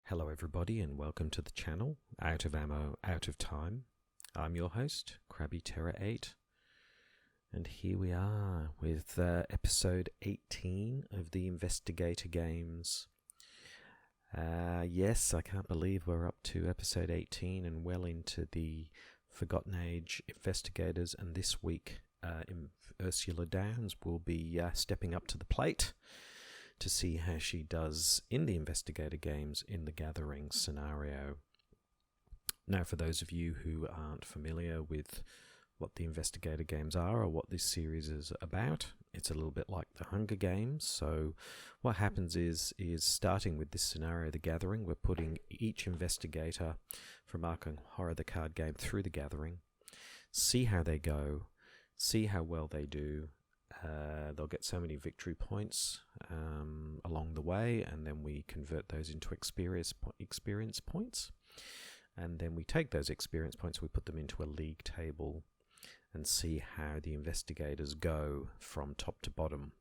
Hello everybody and welcome to the channel, Out of Ammo, Out of Time. I'm your host, Krabby Terror 8. And here we are with episode 18 of the Investigator games. Yes, I can't believe we're up to episode 18 and well into the Forgotten Age Investigators, and this week Ursula Downs will be stepping up to the plate to see how she does in the Investigator games in the Gathering scenario. Now, for those of you who aren't familiar with what the Investigator games are or what this series is about, it's a little bit like the Hunger Games. So what happens is starting with this scenario, the Gathering, we're putting each investigator from Arkham Horror, the card game, through the Gathering, see how they go, see how well they do. They'll get so many victory points along the way, and then we convert those into experience points. And then we take those experience points, we put them into a league table and see how the investigators go from top to bottom.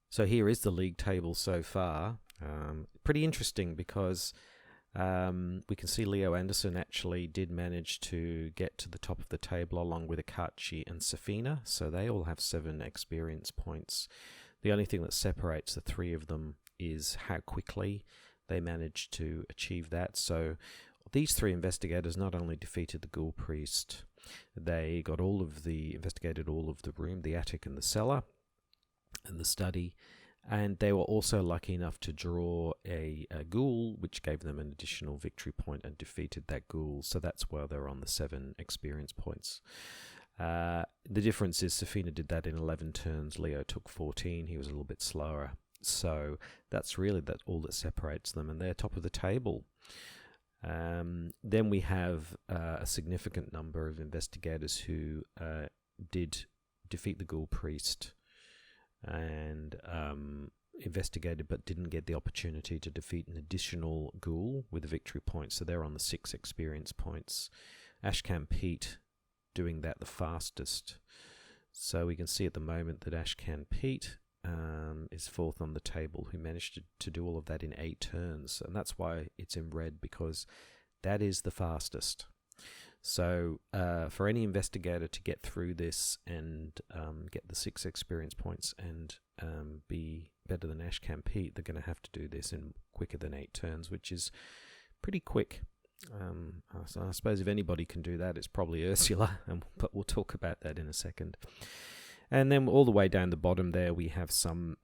So here is the league table so far. Pretty interesting because we can see Leo Anderson actually did manage to get to the top of the table along with Akachi and Safina, so they all have 7 experience points. The only thing that separates the three of them is how quickly they managed to achieve that. So these 3 investigators not only defeated the Ghoul Priest, they got investigated all of the room, the attic and the cellar and the study. And they were also lucky enough to draw a ghoul, which gave them an additional victory point and defeated that ghoul. So that's why they're on the 7 experience points. The difference is Safina did that in 11 turns. Leo took 14. He was a little bit slower. So that's really all that separates them, and they're top of the table. Then we have a significant number of investigators who did defeat the Ghoul Priest and investigated but didn't get the opportunity to defeat an additional ghoul with a victory point, so they're on the 6 experience points. Ashcan Pete doing that the fastest, so we can see at the moment that Ashcan Pete is 4th on the table, who managed to do all of that in 8 turns, and that's why it's in red, because that is the fastest. So for any investigator to get through this and get the 6 experience points and be better than Ashcan Pete, they're going to have to do this in quicker than 8 turns, which is pretty quick. So I suppose if anybody can do that, it's probably Ursula, but we'll talk about that in a second. And then all the way down the bottom there, we have some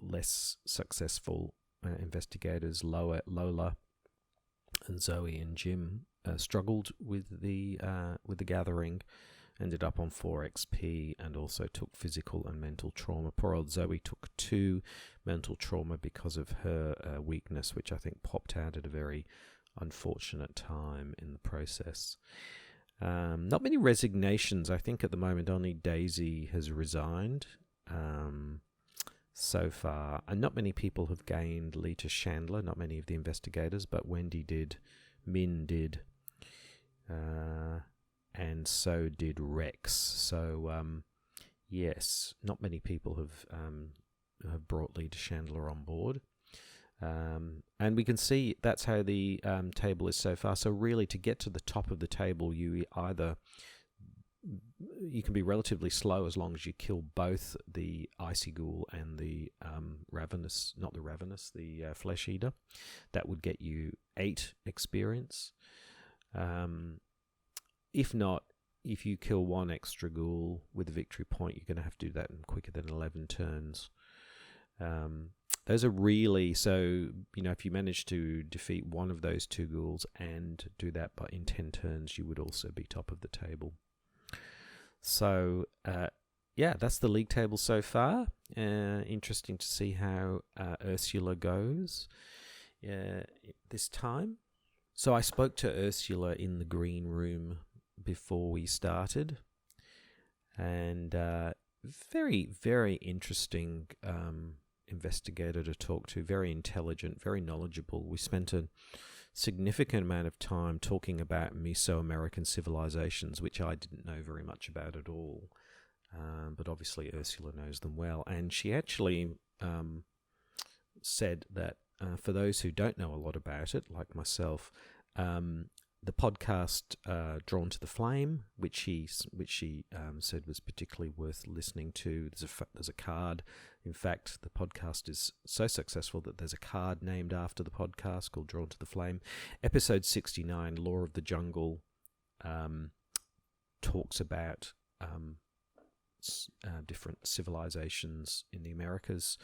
less successful investigators. Lola and Zoe and Jim struggled with the Gathering, ended up on 4 XP, and also took physical and mental trauma. Poor old Zoe took 2 mental trauma because of her weakness, which I think popped out at a very unfortunate time in the process. Not many resignations. I think at the moment only Daisy has resigned so far, and not many people have gained Lita Chandler, not many of the investigators, but Wendy did, Min did, and so did Rex. So yes, not many people have brought Lita Chandler on board. And we can see that's how the table is so far. So really, to get to the top of the table, you can be relatively slow as long as you kill both the Icy Ghoul and the Flesh Eater. That would get you 8 experience. If not, if you kill 1 extra ghoul with a victory point, you're going to have to do that in quicker than 11 turns. Those are really, so, if you manage to defeat 1 of those 2 ghouls and do that in 10 turns, you would also be top of the table. So, that's the league table so far. Interesting to see how Ursula goes this time. So I spoke to Ursula in the green room before we started, and very, very interesting investigator to talk to, very intelligent, very knowledgeable. We spent a significant amount of time talking about Mesoamerican civilizations, which I didn't know very much about at all, but obviously Ursula knows them well, and she actually said that for those who don't know a lot about it, like myself, the podcast Drawn to the Flame, which she said was particularly worth listening to. There's a card. In fact, the podcast is so successful that there's a card named after the podcast called Drawn to the Flame. Episode 69, Law of the Jungle, talks about different civilizations in the Americas,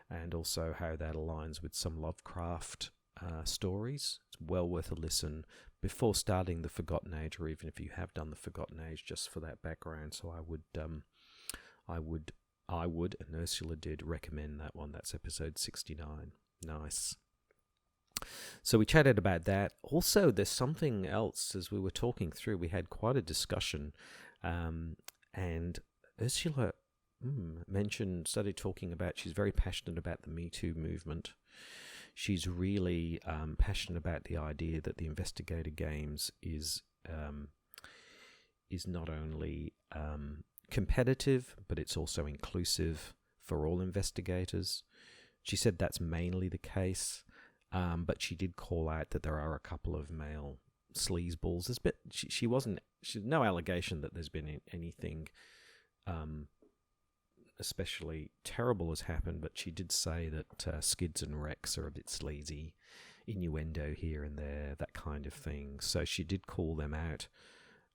and also how that aligns with some Lovecraft stories. It's well worth a listen before starting the Forgotten Age, or even if you have done the Forgotten Age, just for that background. So I would, and Ursula did, recommend that one. That's episode 69. Nice. So we chatted about that. Also, there's something else. As we were talking through, we had quite a discussion, and Ursula started talking about, she's very passionate about the Me Too movement. She's really passionate about the idea that the investigator games is not only competitive, but it's also inclusive for all investigators. She said that's mainly the case, but she did call out that there are a couple of male sleazeballs. She's no allegation that there's been anything especially terrible has happened, but she did say that skids and wrecks are a bit sleazy, innuendo here and there, that kind of thing. So she did call them out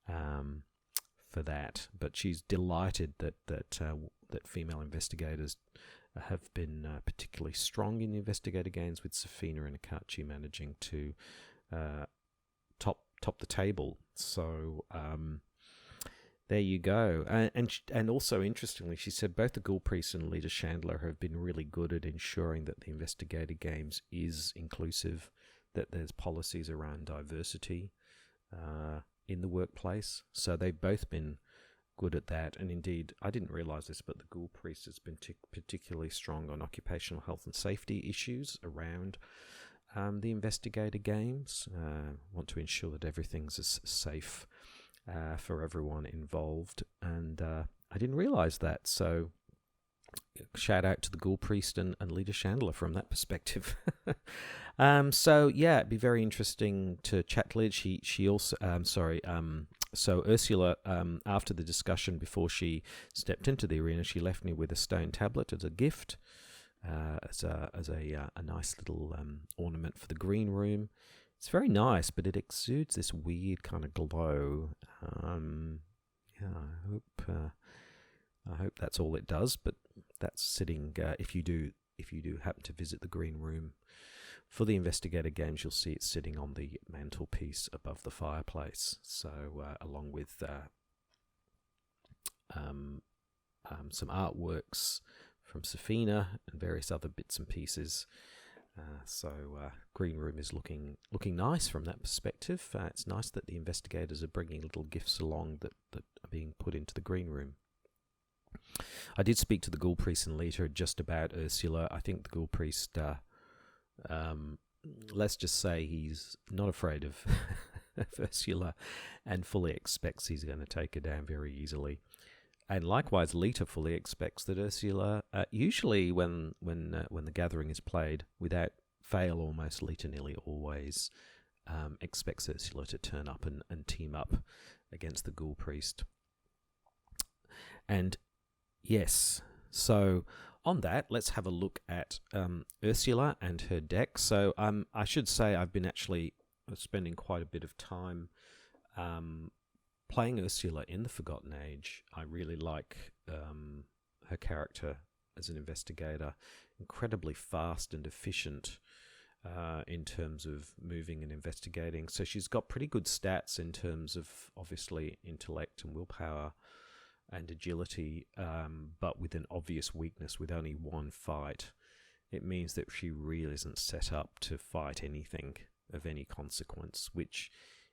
for that, but she's delighted that female investigators have been particularly strong in the investigator games, with Safina and Akachi managing to top the table. So there you go. And also, interestingly, she said both the Ghoul Priest and Leader Chandler have been really good at ensuring that the investigator games is inclusive, that there's policies around diversity in the workplace. So they've both been good at that. And indeed, I didn't realise this, but the Ghoul Priest has been particularly strong on occupational health and safety issues around the investigator games. Want to ensure that everything's as safe for everyone involved, and I didn't realise that. So shout out to the Ghoul Priest and Leader Chandler from that perspective. So yeah, it'd be very interesting to chat to Leader. She also so Ursula, after the discussion, before she stepped into the arena, she left me with a stone tablet as a gift, as a nice little ornament for the green room. It's very nice, but it exudes this weird kind of glow. I hope that's all it does. But that's sitting. If you do happen to visit the green room for the investigator games, you'll see it sitting on the mantelpiece above the fireplace. So along with some artworks from Safina and various other bits and pieces. So green room is looking nice from that perspective. It's nice that the investigators are bringing little gifts along that are being put into the green room. I did speak to the Ghoul Priest and Leader just about Ursula. I think the Ghoul Priest, let's just say he's not afraid of Ursula, and fully expects he's going to take her down very easily. And likewise, Lita fully expects that Ursula, usually when the gathering is played, without fail almost, Lita nearly always expects Ursula to turn up and team up against the Ghoul Priest. And yes, so on that, let's have a look at Ursula and her deck. So I should say I've been actually spending quite a bit of time playing Ursula in the Forgotten Age. I really like her character as an investigator. Incredibly fast and efficient in terms of moving and investigating. So she's got pretty good stats in terms of, obviously, intellect and willpower and agility, but with an obvious weakness with only one fight. It means that she really isn't set up to fight anything of any consequence, which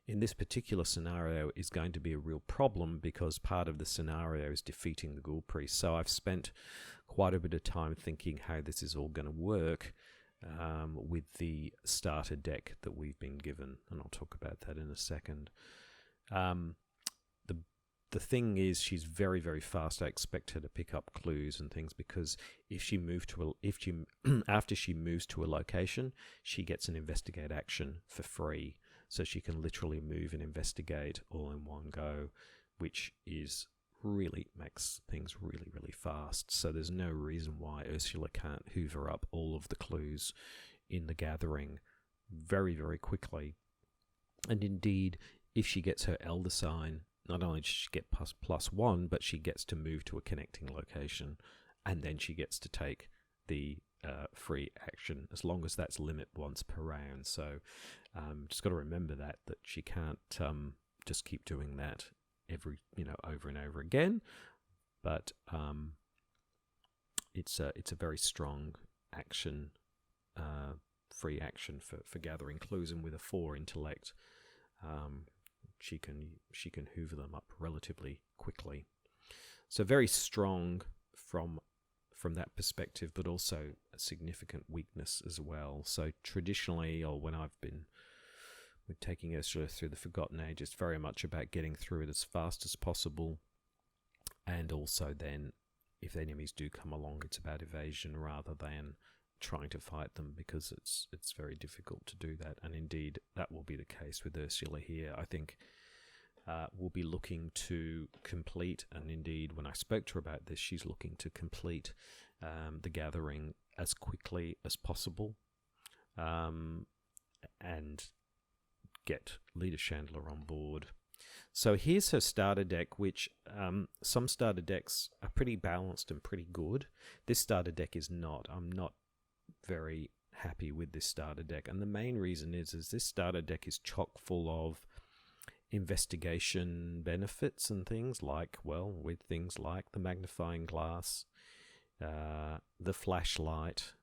in this particular scenario is going to be a real problem, because part of the scenario is defeating the Ghoul Priest. So I've spent quite a bit of time thinking how this is all going to work with the starter deck that we've been given, and I'll talk about that in a second. The the thing is, she's very, very fast. I expect her to pick up clues and things, because if she moves to after she moves to a location, she gets an investigate action for free. So she can literally move and investigate all in one go, which is really makes things really, really fast. So there's no reason why Ursula can't hoover up all of the clues in the gathering very, very quickly. And indeed, if she gets her Elder Sign, not only does she get +1, but she gets to move to a connecting location, and then she gets to take the free action, as long as that's limit once per round. So just got to remember that she can't just keep doing that over and over again. But it's a very strong action, free action for gathering clues, and with a 4 intellect, she can hoover them up relatively quickly. So very strong from that perspective, but also a significant weakness as well. So traditionally, or when I've been taking Ursula through the Forgotten Age, it's very much about getting through it as fast as possible, and also then if the enemies do come along, it's about evasion rather than trying to fight them, because it's very difficult to do that. And indeed, that will be the case with Ursula here. I think we'll be looking to complete, and indeed when I spoke to her about this, she's looking to complete the gathering as quickly as possible, and get Leader Chandler on board. So here's her starter deck, which some starter decks are pretty balanced and pretty good. This starter deck is not. I'm not very happy with this starter deck, and the main reason is this starter deck is chock full of investigation benefits and things like, with things like the magnifying glass, the flashlight,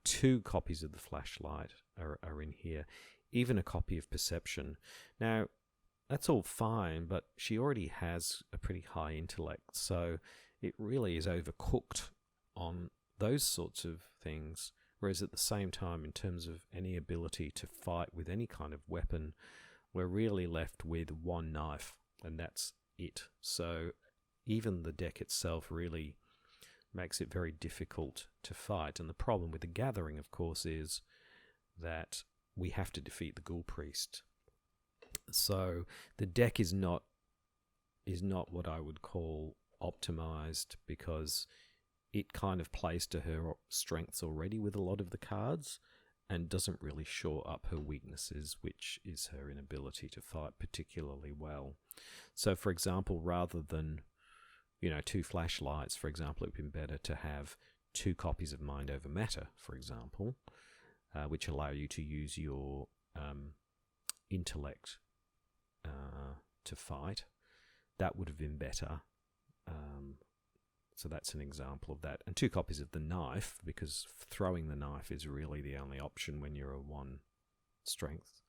2 copies of the flashlight are in here, even a copy of perception. Now, that's all fine, but she already has a pretty high intellect, so it really is overcooked on those sorts of things. Whereas at the same time, in terms of any ability to fight with any kind of weapon, we're really left with 1 knife, and that's it. So even the deck itself really makes it very difficult to fight. And the problem with the gathering, of course, is that we have to defeat the Ghoul Priest. So the deck is not what I would call optimized, because it kind of plays to her strengths already with a lot of the cards, and doesn't really shore up her weaknesses, which is her inability to fight particularly well. So, for example, rather than 2 flashlights, for example, it would be better to have 2 copies of Mind Over Matter, for example, which allow you to use your intellect to fight. That would have been better. So that's an example of that. And 2 copies of the knife, because throwing the knife is really the only option when you're a 1 strength,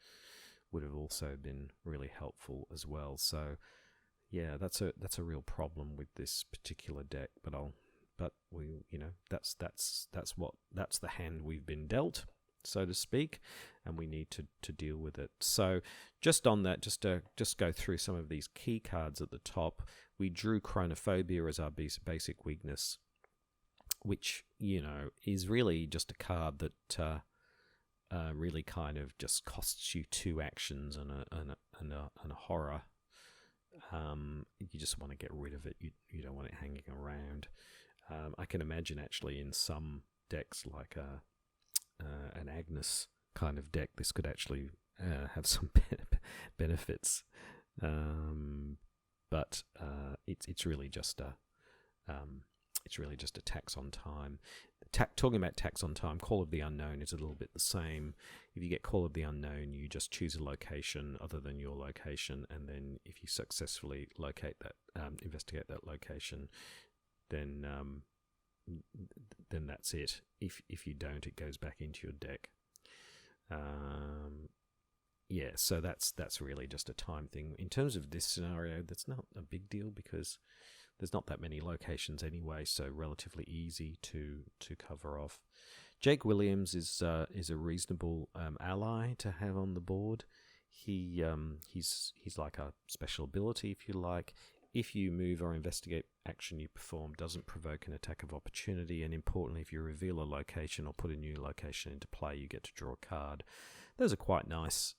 would have also been really helpful as well. So yeah, that's a real problem with this particular deck. But we that's the hand we've been dealt, so to speak, and we need to deal with it. So just on that, just go through some of these key cards at the top. We drew Chronophobia as our basic weakness, which is really just a card that really kind of just costs you 2 actions and a horror. You just want to get rid of it. You don't want it hanging around. I can imagine actually in some decks like an Agnes kind of deck, this could actually have some benefits, but it's really just a tax on time. Talking about tax on time, Call of the Unknown is a little bit the same. If you get Call of the Unknown, you just choose a location other than your location, and then if you successfully locate that, investigate that location, then that's it. If you don't, it goes back into your deck. So that's really just a time thing. In terms of this scenario, that's not a big deal because there's not that many locations anyway, so relatively easy to cover off. Jake Williams is a reasonable ally to have on the board. He's like a special ability, if you like. if you move or investigate action you perform doesn't provoke an attack of opportunity, and importantly, if you reveal a location or put a new location into play, you get to draw a card. Those are quite nice.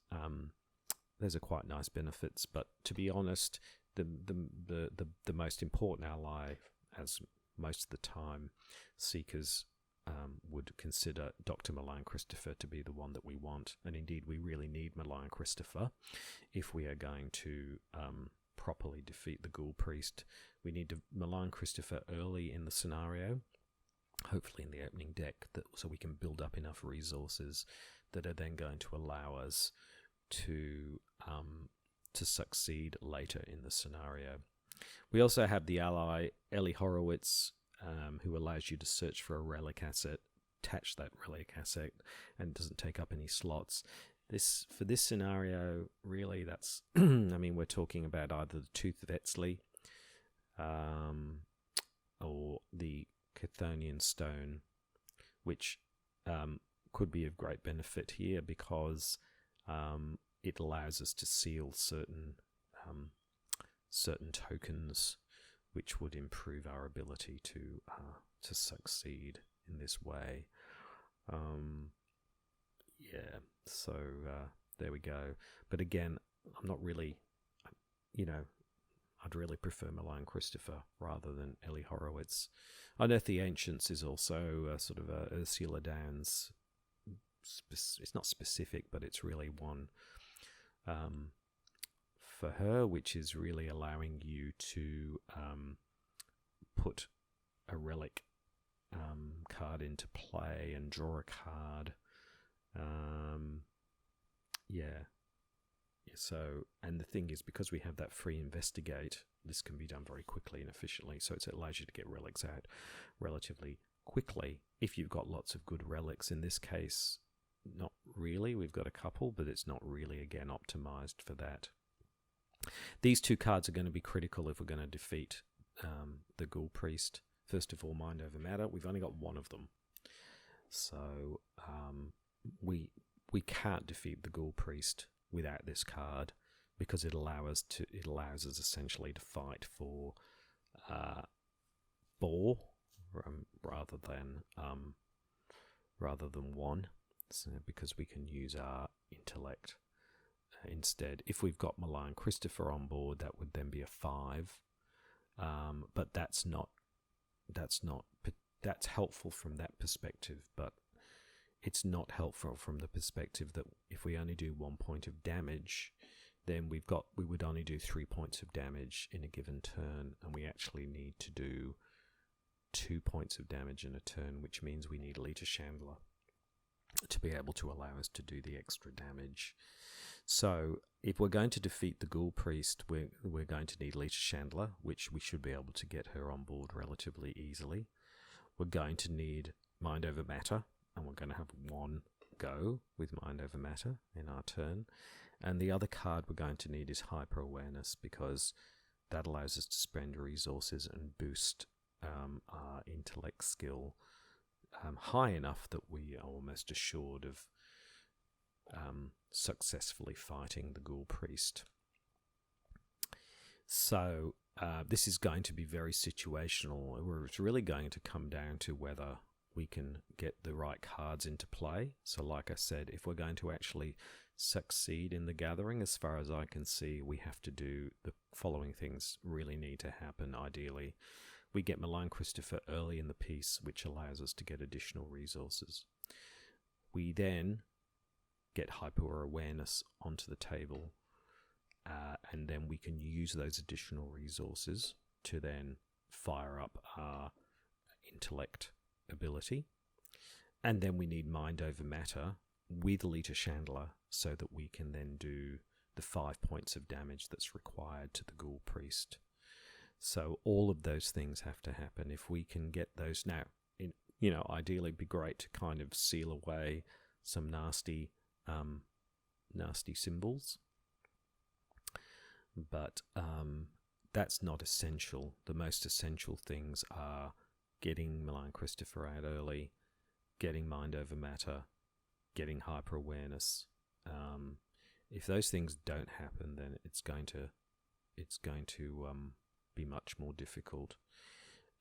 Benefits, but to be honest, the most important ally, as most of the time Seekers would consider Dr. Malign Christopher to be the one that we want, and indeed we really need Malign Christopher if we are going to properly defeat the Ghoul Priest. We need to Malign Christopher early in the scenario, hopefully in the opening deck, so we can build up enough resources that are then going to allow us to succeed later in the scenario. We also have the ally Ellie Horowitz, who allows you to search for a relic asset, attach that relic asset, and doesn't take up any slots. For this scenario, really, that's I mean, we're talking about either the Tooth of Etzli, or the Chthonian Stone, which could be of great benefit here because it allows us to seal certain tokens, which would improve our ability to succeed in this way. So there we go. But again, I'm not really, I'd really prefer Malign Christopher rather than Ellie Horowitz. Unearth the Ancients is also sort of a Ursula Dan's. It's not specific, but it's really one for her, which is really allowing you to put a relic card into play and draw a card. So, and the thing is, because we have that free investigate, this can be done very quickly and efficiently. So it allows you to get relics out relatively quickly if you've got lots of good relics. In this case, not really. We've got a couple, but it's not really, again, optimized for that. These two cards are going to be critical if we're going to defeat the Ghoul Priest. First of all, Mind Over Matter. We've only got one of them. So we can't defeat the Ghoul Priest without this card, because it allows us essentially to fight for 4 rather than 1. So because we can use our intellect instead. If we've got Malign Christopher on board, that would then be a 5. But that's helpful from that perspective, but it's not helpful from the perspective that if we only do 1 point of damage, then we would only do 3 points of damage in a given turn, and we actually need to do 2 points of damage in a turn, which means we need Lita Chandler to be able to allow us to do the extra damage. So if we're going to defeat the Ghoul Priest, we're going to need Lita Chandler, which we should be able to get her on board relatively easily. We're going to need Mind Over Matter, and we're going to have 1 go with Mind Over Matter in our turn. And the other card we're going to need is Hyper Awareness, because that allows us to spend resources and boost our intellect skill high enough that we are almost assured of successfully fighting the Ghoul Priest. So this is going to be very situational, where it's really going to come down to whether we can get the right cards into play. So like I said, if we're going to actually succeed in the gathering, as far as I can see, we have to do the following things really need to happen. Ideally, we get Malign Christopher early in the piece, which allows us to get additional resources. We then get Hyper Awareness onto the table, and then we can use those additional resources to then fire up our intellect ability. And then we need Mind Over Matter with Lita Chandler so that we can then do the 5 points of damage that's required to the Ghoul Priest. So all of those things have to happen. If we can get those now, ideally it'd be great to kind of seal away some nasty symbols, but that's not essential. The most essential things are getting Malign Christopher out early, getting Mind Over Matter, getting Hyper Awareness. If those things don't happen, then it's going to be much more difficult.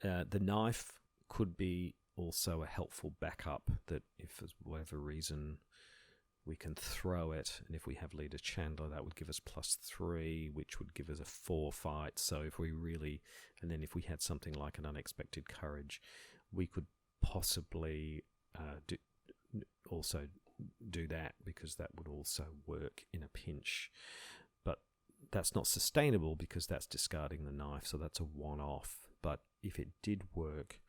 The knife could be also a helpful backup, that if for whatever reason we can throw it, and if we have Leader Chandler, that would give us +3, which would give us a 4 fight. So if we really, and then if we had something like an Unexpected Courage, we could possibly also do that, because that would also work in a pinch. But that's not sustainable, because that's discarding the knife, so that's a one-off. But if it did work,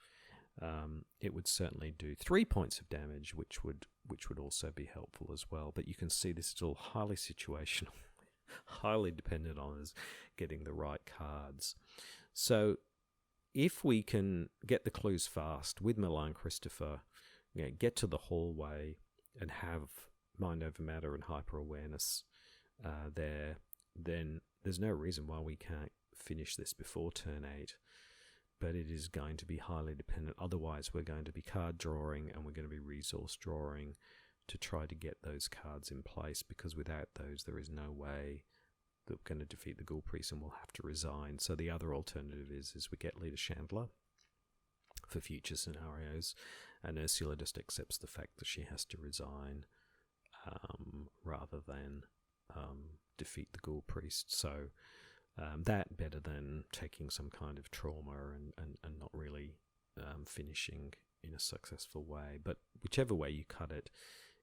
it would certainly do 3 points of damage, which would also be helpful as well. But you can see this is all highly situational, highly dependent on us getting the right cards. So if we can get the clues fast with Milan Christopher, get to the hallway and have Mind Over Matter and Hyper Awareness there, then there's no reason why we can't finish this before turn 8. But it is going to be highly dependent. Otherwise, we're going to be card drawing, and we're going to be resource drawing to try to get those cards in place, because without those, there is no way that we're going to defeat the Ghoul Priest, and we'll have to resign. So the other alternative is we get Leader Chandler for future scenarios, and Ursula just accepts the fact that she has to resign rather than defeat the Ghoul Priest. So that better than taking some kind of trauma and not really finishing in a successful way. But whichever way you cut it,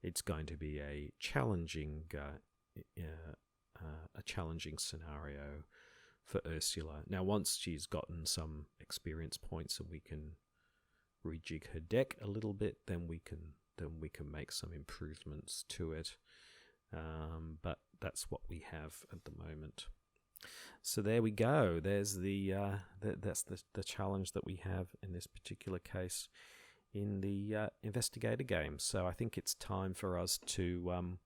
it's going to be a challenging scenario for Ursula. Now, once she's gotten some experience points and we can rejig her deck a little bit, then we can make some improvements to it. But that's what we have at the moment. So there we go. There's that's the challenge that we have in this particular case in the investigator game. So I think it's time for us to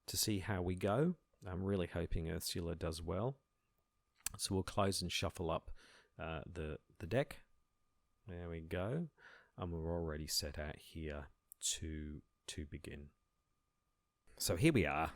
see how we go. I'm really hoping Ursula does well. So we'll close and shuffle up the deck. There we go, and we're already set out here to begin. So here we are.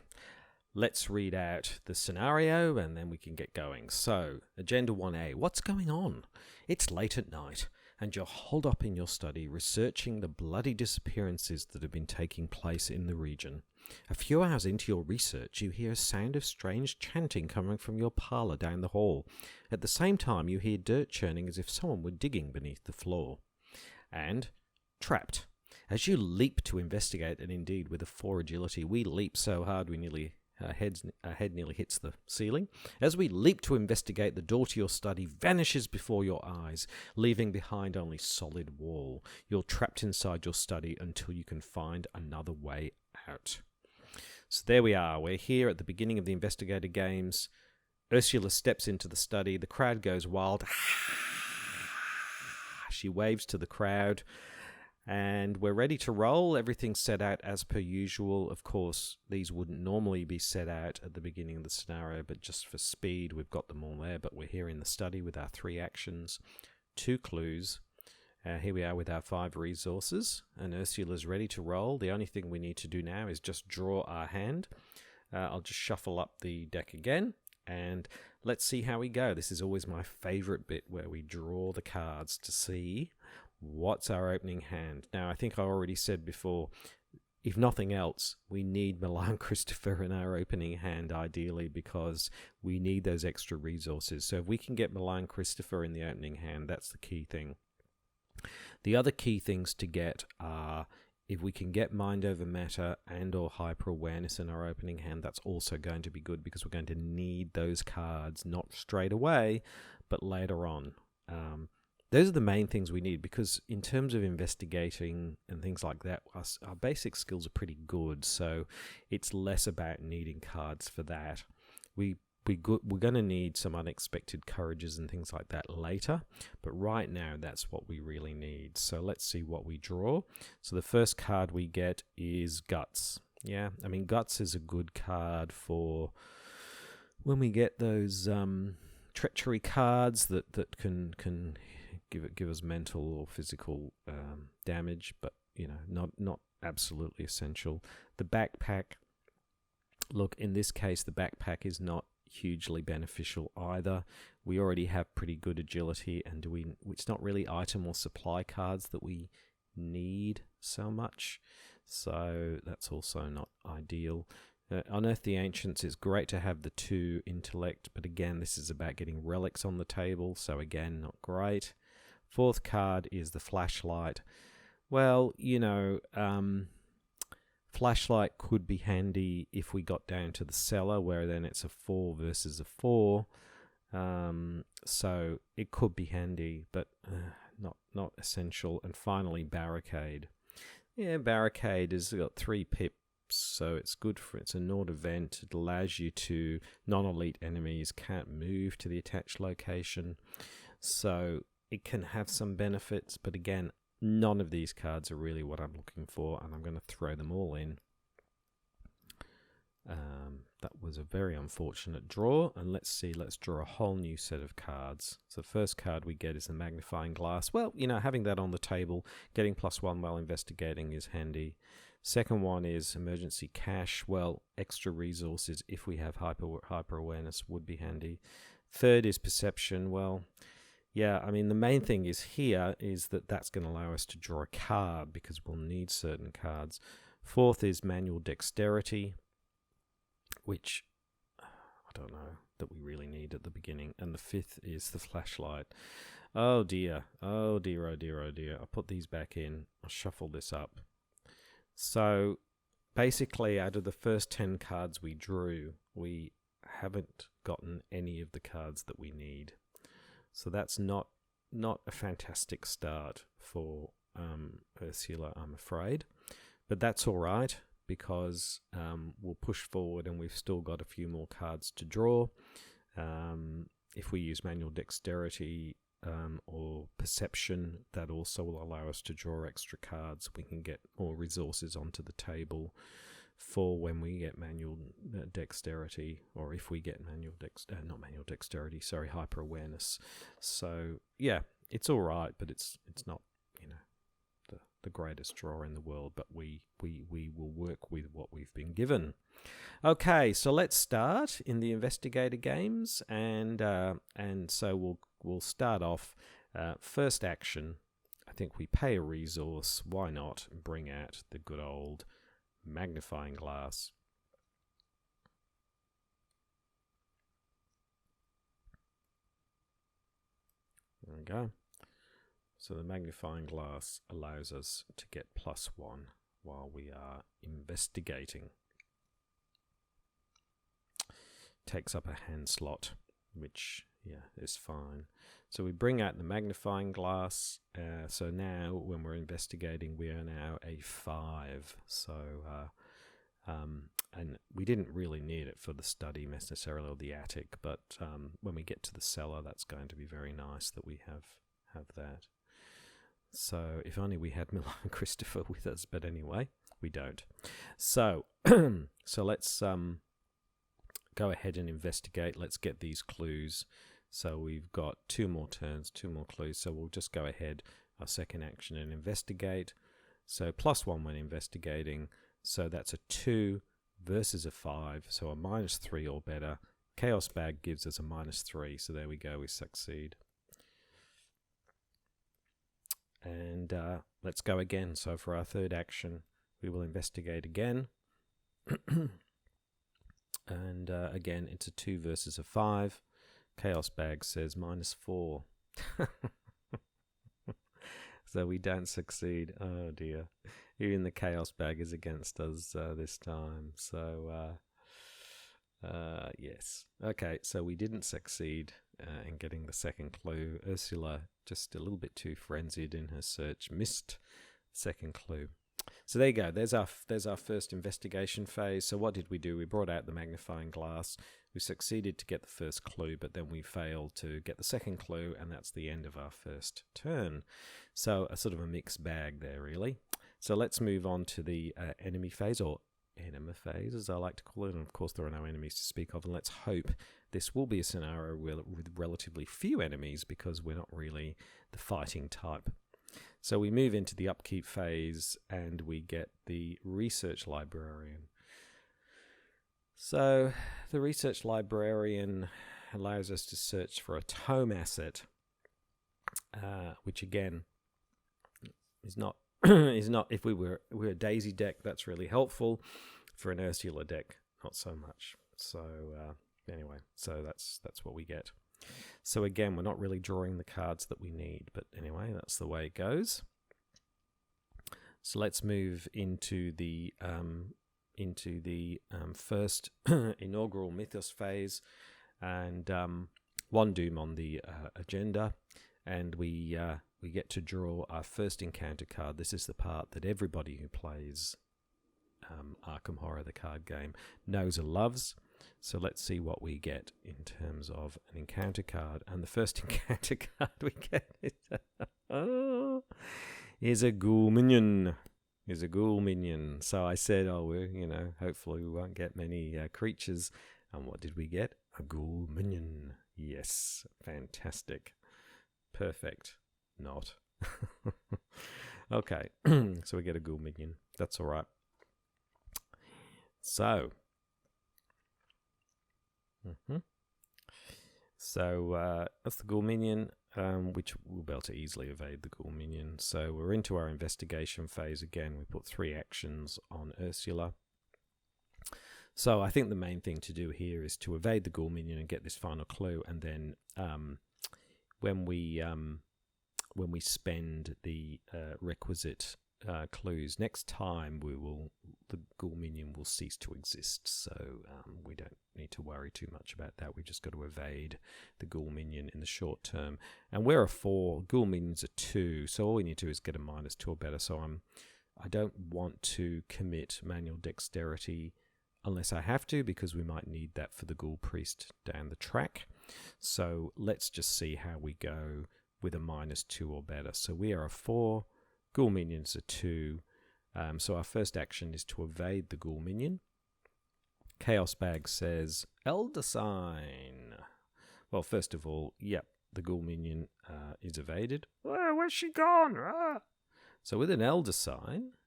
Let's read out the scenario and then we can get going. So, Agenda 1A, what's going on? It's late at night and you're holed up in your study researching the bloody disappearances that have been taking place in the region. A few hours into your research, you hear a sound of strange chanting coming from your parlour down the hall. At the same time, you hear dirt churning as if someone were digging beneath the floor. And trapped. As you leap to investigate, and indeed with a 4 agility, we leap so hard our head nearly hits the ceiling. As we leap to investigate, the door to your study vanishes before your eyes, leaving behind only solid wall. You're trapped inside your study until you can find another way out. So there we are. We're here at the beginning of the investigator games. Ursula steps into the study. The crowd goes wild. She waves to the crowd. And we're ready to roll. Everything's set out as per usual. Of course, these wouldn't normally be set out at the beginning of the scenario, but just for speed, we've got them all there. But we're here in the study with our 3 actions, 2 clues. Here we are with our 5 resources, and Ursula's ready to roll. The only thing we need to do now is just draw our hand. I'll just shuffle up the deck again, and let's see how we go. This is always my favourite bit, where we draw the cards to see what's our opening hand. Now, I think I already said before, if nothing else, we need Milan Christopher in our opening hand, ideally, because we need those extra resources. So if we can get Milan Christopher in the opening hand, that's the key thing. The other key things to get are, if we can get Mind Over Matter and or Hyper Awareness in our opening hand, that's also going to be good, because we're going to need those cards, not straight away, but later on. Those are the main things we need, because in terms of investigating and things like that, our basic skills are pretty good, so it's less about needing cards for that. We're going to need some Unexpected Courages and things like that later, but right now that's what we really need. So let's see what we draw. So the first card we get is Guts. Yeah, I mean, Guts is a good card for when we get those treachery cards that can give us mental or physical damage, but not absolutely essential. The backpack, look, in this case the backpack is not hugely beneficial either. We already have pretty good agility, and it's not really item or supply cards that we need so much, so that's also not ideal. Unearth the Ancients is great to have the 2 intellect, but again, this is about getting relics on the table, so again, not great. 4th card is the Flashlight. Well, you know, Flashlight could be handy if we got down to the Cellar, where then it's a 4 versus a 4. So it could be handy, but not essential. And finally, Barricade. Yeah, Barricade has got 3 pips, so it's good for, it's a Nord event. It allows you to, non-elite enemies can't move to the attached location, so it can have some benefits, but again, none of these cards are really what I'm looking for, and I'm going to throw them all in. That was a very unfortunate draw, and let's draw a whole new set of cards. So the first card we get is the Magnifying Glass. Well, you know, having that on the table, getting +1 while investigating is handy. Second one is Emergency Cash. Well, extra resources if we have hyper awareness would be handy. Third is Perception. Well, yeah, I mean, the main thing is here is that that's going to allow us to draw a card because we'll need certain cards. Fourth is Manual Dexterity, which I don't know that we really need at the beginning. And the fifth is the Flashlight. Oh dear, oh dear, oh dear, oh dear. I'll put these back in. I'll shuffle this up. So basically, out of the first 10 cards we drew, we haven't gotten any of the cards that we need. So that's not a fantastic start for Ursula, I'm afraid. But that's all right, because we'll push forward and we've still got a few more cards to draw. If we use Manual Dexterity or Perception, that also will allow us to draw extra cards. We can get more resources onto the table for when we get Manual Dexterity, or if we get Hyper Awareness. So yeah, it's all right, but it's not, you know, the greatest draw in the world, but we will work with what we've been given. Okay, so let's start in the investigator games, and so we'll start off. First action, I think we pay a resource. Why not bring out the good old Magnifying Glass? There we go. So the Magnifying Glass allows us to get +1 while we are investigating. Takes up a hand slot, which, yeah, is fine. So we bring out the Magnifying Glass. So now when we're investigating, we are now a 5. So, and we didn't really need it for the study necessarily, or the attic, but when we get to the cellar, that's going to be very nice that we have that. So if only we had Miller and Christopher with us, but anyway, we don't. So, so let's go ahead and investigate. Let's get these clues. So we've got 2 more turns, 2 more clues. So we'll just go ahead, our second action, and investigate. So +1 when investigating. So that's a 2 versus a 5. So a -3 or better. Chaos Bag gives us a -3. So there we go, we succeed. And let's go again. So for our third action, we will investigate again. And again, it's a 2 versus a 5. Chaos Bag says -4. So we don't succeed. Oh dear. Even the Chaos Bag is against us this time. So, yes. Okay, so we didn't succeed in getting the second clue. Ursula, just a little bit too frenzied in her search, missed the second clue. So there you go. There's our first investigation phase. So what did we do? We brought out the Magnifying Glass. We succeeded to get the first clue, but then we failed to get the second clue, and that's the end of our first turn. So a sort of a mixed bag there, really. So let's move on to the enemy phase, or Enema Phase, as I like to call it. And of course, there are no enemies to speak of, and let's hope this will be a scenario with relatively few enemies, because we're not really the fighting type. So we move into the Upkeep Phase, and we get the Research Librarian. So the research librarian allows us to search for a tome asset, which again is not is not. If we're a Daisy deck, that's really helpful. For an Ursula deck, not so much. So anyway, so that's what we get. So again, we're not really drawing the cards that we need, but anyway, that's the way it goes. So let's move into the first inaugural Mythos Phase, and one doom on the agenda, and we get to draw our first encounter card. This is the part that everybody who plays Arkham Horror, the card game, knows and loves. So let's see what we get in terms of an encounter card. And the first encounter card we get is a Ghoul minion. So I said, hopefully we won't get many creatures. And what did we get? A Ghoul minion. Yes, fantastic. Perfect. Not. Okay, so we get a Ghoul minion. That's all right. So, that's the Ghoul minion, which we'll be able to easily evade the Ghoul minion. So we're into our investigation phase again. We put 3 actions on Ursula. So I think the main thing to do here is to evade the Ghoul minion and get this final clue, and then when we spend the requisite clues next time, the Ghoul minion will cease to exist. So we don't need to worry too much about that. We've just got to evade the Ghoul minion in the short term. And we're a 4, Ghoul minions are 2, so all we need to do is get a -2 or better. So I don't want to commit manual dexterity unless I have to, because we might need that for the Ghoul Priest down the track. So let's just see how we go with a -2 or better. So we are a 4, Ghoul minions are 2. So our first action is to evade the Ghoul minion. Chaos Bag says Elder Sign. Well, first of all, yep, the Ghoul minion is evaded. Oh, where's she gone? Ah! So with an Elder Sign,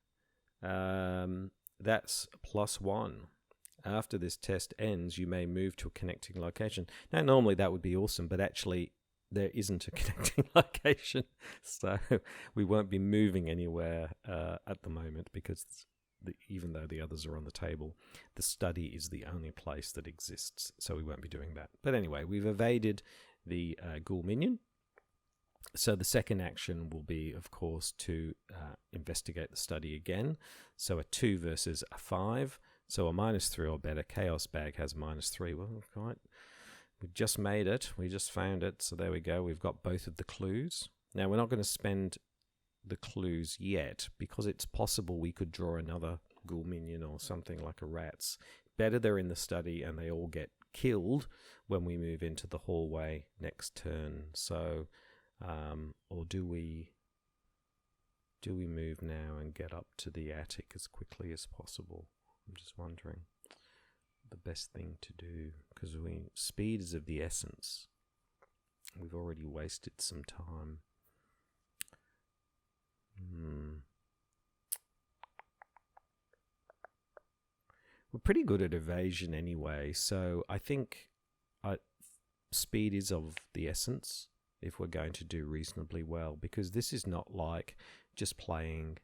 that's +1. After this test ends, you may move to a connecting location. Now, normally that would be awesome, but actually there isn't a connecting location, so we won't be moving anywhere at the moment, because even though the others are on the table, the study is the only place that exists, so we won't be doing that. But anyway, we've evaded the Ghoul minion. So the second action will be, of course, to investigate the study again. So a 2 versus a 5. So a -3 or better. Chaos Bag has -3. Well, right. We just made it. We just found it. So there we go. We've got both of the clues. Now, we're not going to spend the clues yet, because it's possible we could draw another Ghoul minion or something like a rat's. Better they're in the study and they all get killed when we move into the hallway next turn. So, or do we move now and get up to the attic as quickly as possible? I'm just wondering the best thing to do, because speed is of the essence. We've already wasted some time. We're pretty good at evasion anyway, so I think speed is of the essence if we're going to do reasonably well, because this is not like just playing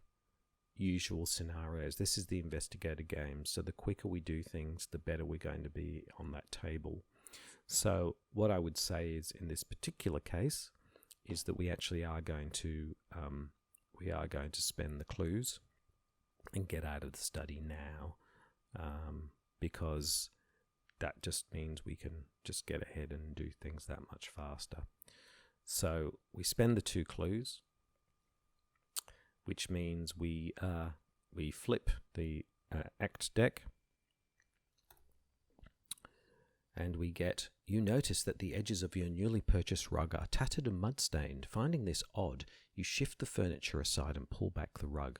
usual scenarios. This is the investigator game, so the quicker we do things, the better we're going to be on that table. So what I would say is, in this particular case, is that we actually are going to spend the clues and get out of the study now, because that just means we can just get ahead and do things that much faster. So we spend the 2 clues, which means we flip the act deck, and we get, you notice that the edges of your newly purchased rug are tattered and mud-stained. Finding this odd, you shift the furniture aside and pull back the rug.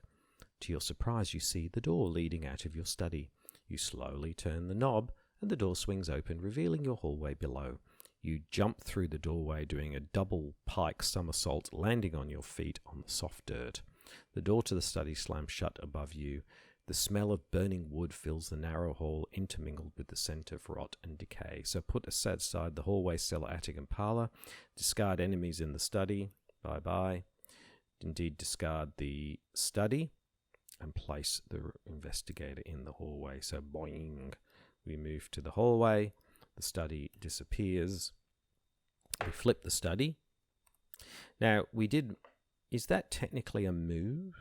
To your surprise, you see the door leading out of your study. You slowly turn the knob, and the door swings open, revealing your hallway below. You jump through the doorway, doing a double pike somersault, landing on your feet on the soft dirt. The door to the study slams shut above you. The smell of burning wood fills the narrow hall, intermingled with the scent of rot and decay. So put aside the hallway, cellar, attic, and parlour. Discard enemies in the study. Bye-bye. Indeed, discard the study and place the investigator in the hallway. So boing, we move to the hallway. The study disappears. We flip the study. Now, is that technically a move?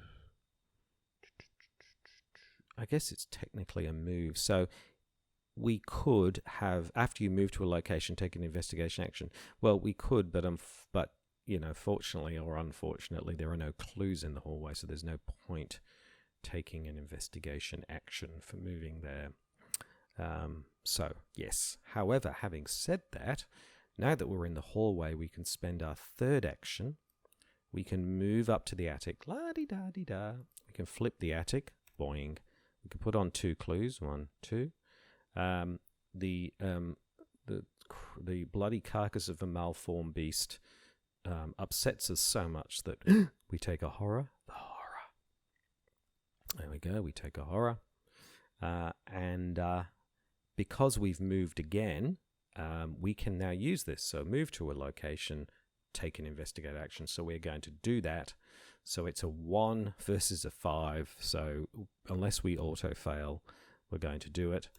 I guess it's technically a move. So we could have, after you move to a location, take an investigation action. Well, we could, but you know, fortunately or unfortunately, there are no clues in the hallway, so there's no point taking an investigation action for moving there. So, yes. However, having said that, now that we're in the hallway, we can spend our third action. We can move up to the attic. La-di-da-di-da. We can flip the attic. Boing. We can put on 2 clues. 1, 2. The bloody carcass of a malformed beast upsets us so much that we take a horror. The horror. There we go. We take a horror. And because we've moved again, we can now use this. So move to a location, take an investigate action. So we're going to do that. So it's a 1 versus a 5. So unless we auto fail, we're going to do it.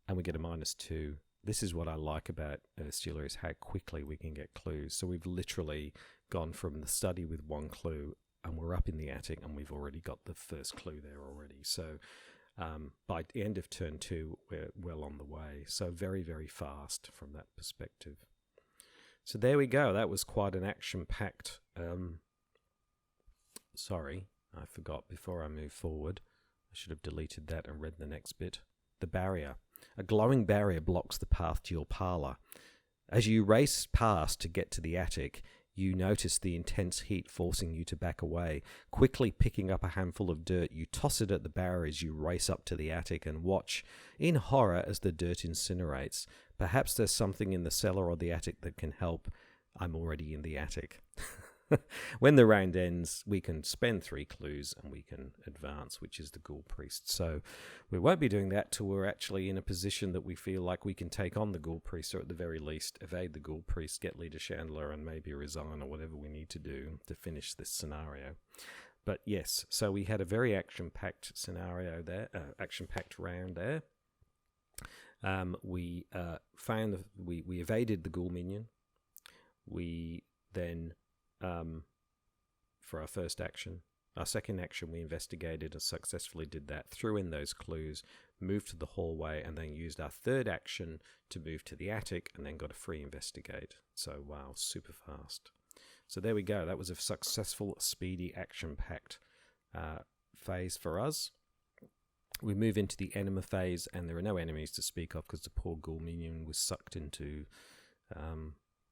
And we get a -2. This is what I like about Ursula, is how quickly we can get clues. So we've literally gone from the study with 1 clue, and we're up in the attic, and we've already got the first clue there already. So by the end of turn 2, we're well on the way. So very, very fast from that perspective. So there we go. That was quite an action-packed... sorry, I forgot before I move forward. I should have deleted that and read the next bit. The barrier. A glowing barrier blocks the path to your parlour. As you race past to get to the attic, you notice the intense heat forcing you to back away. Quickly picking up a handful of dirt, you toss it at the barrier as you race up to the attic and watch in horror as the dirt incinerates. Perhaps there's something in the cellar or the attic that can help. I'm already in the attic. When the round ends, we can spend 3 clues and we can advance, which is the Ghoul Priest. So we won't be doing that till we're actually in a position that we feel like we can take on the Ghoul Priest, or at the very least evade the Ghoul Priest, get Leader Chandler, and maybe resign, or whatever we need to do to finish this scenario. But yes, so we had a very action-packed scenario there, action-packed round there. We evaded the Ghoul minion. We then... for our first action. Our second action, we investigated and successfully did that, threw in those clues, moved to the hallway, and then used our third action to move to the attic, and then got a free investigate. So, wow, super fast. So there we go. That was a successful, speedy, action-packed phase for us. We move into the Enema Phase, and there are no enemies to speak of because the poor Ghoul minion was sucked into...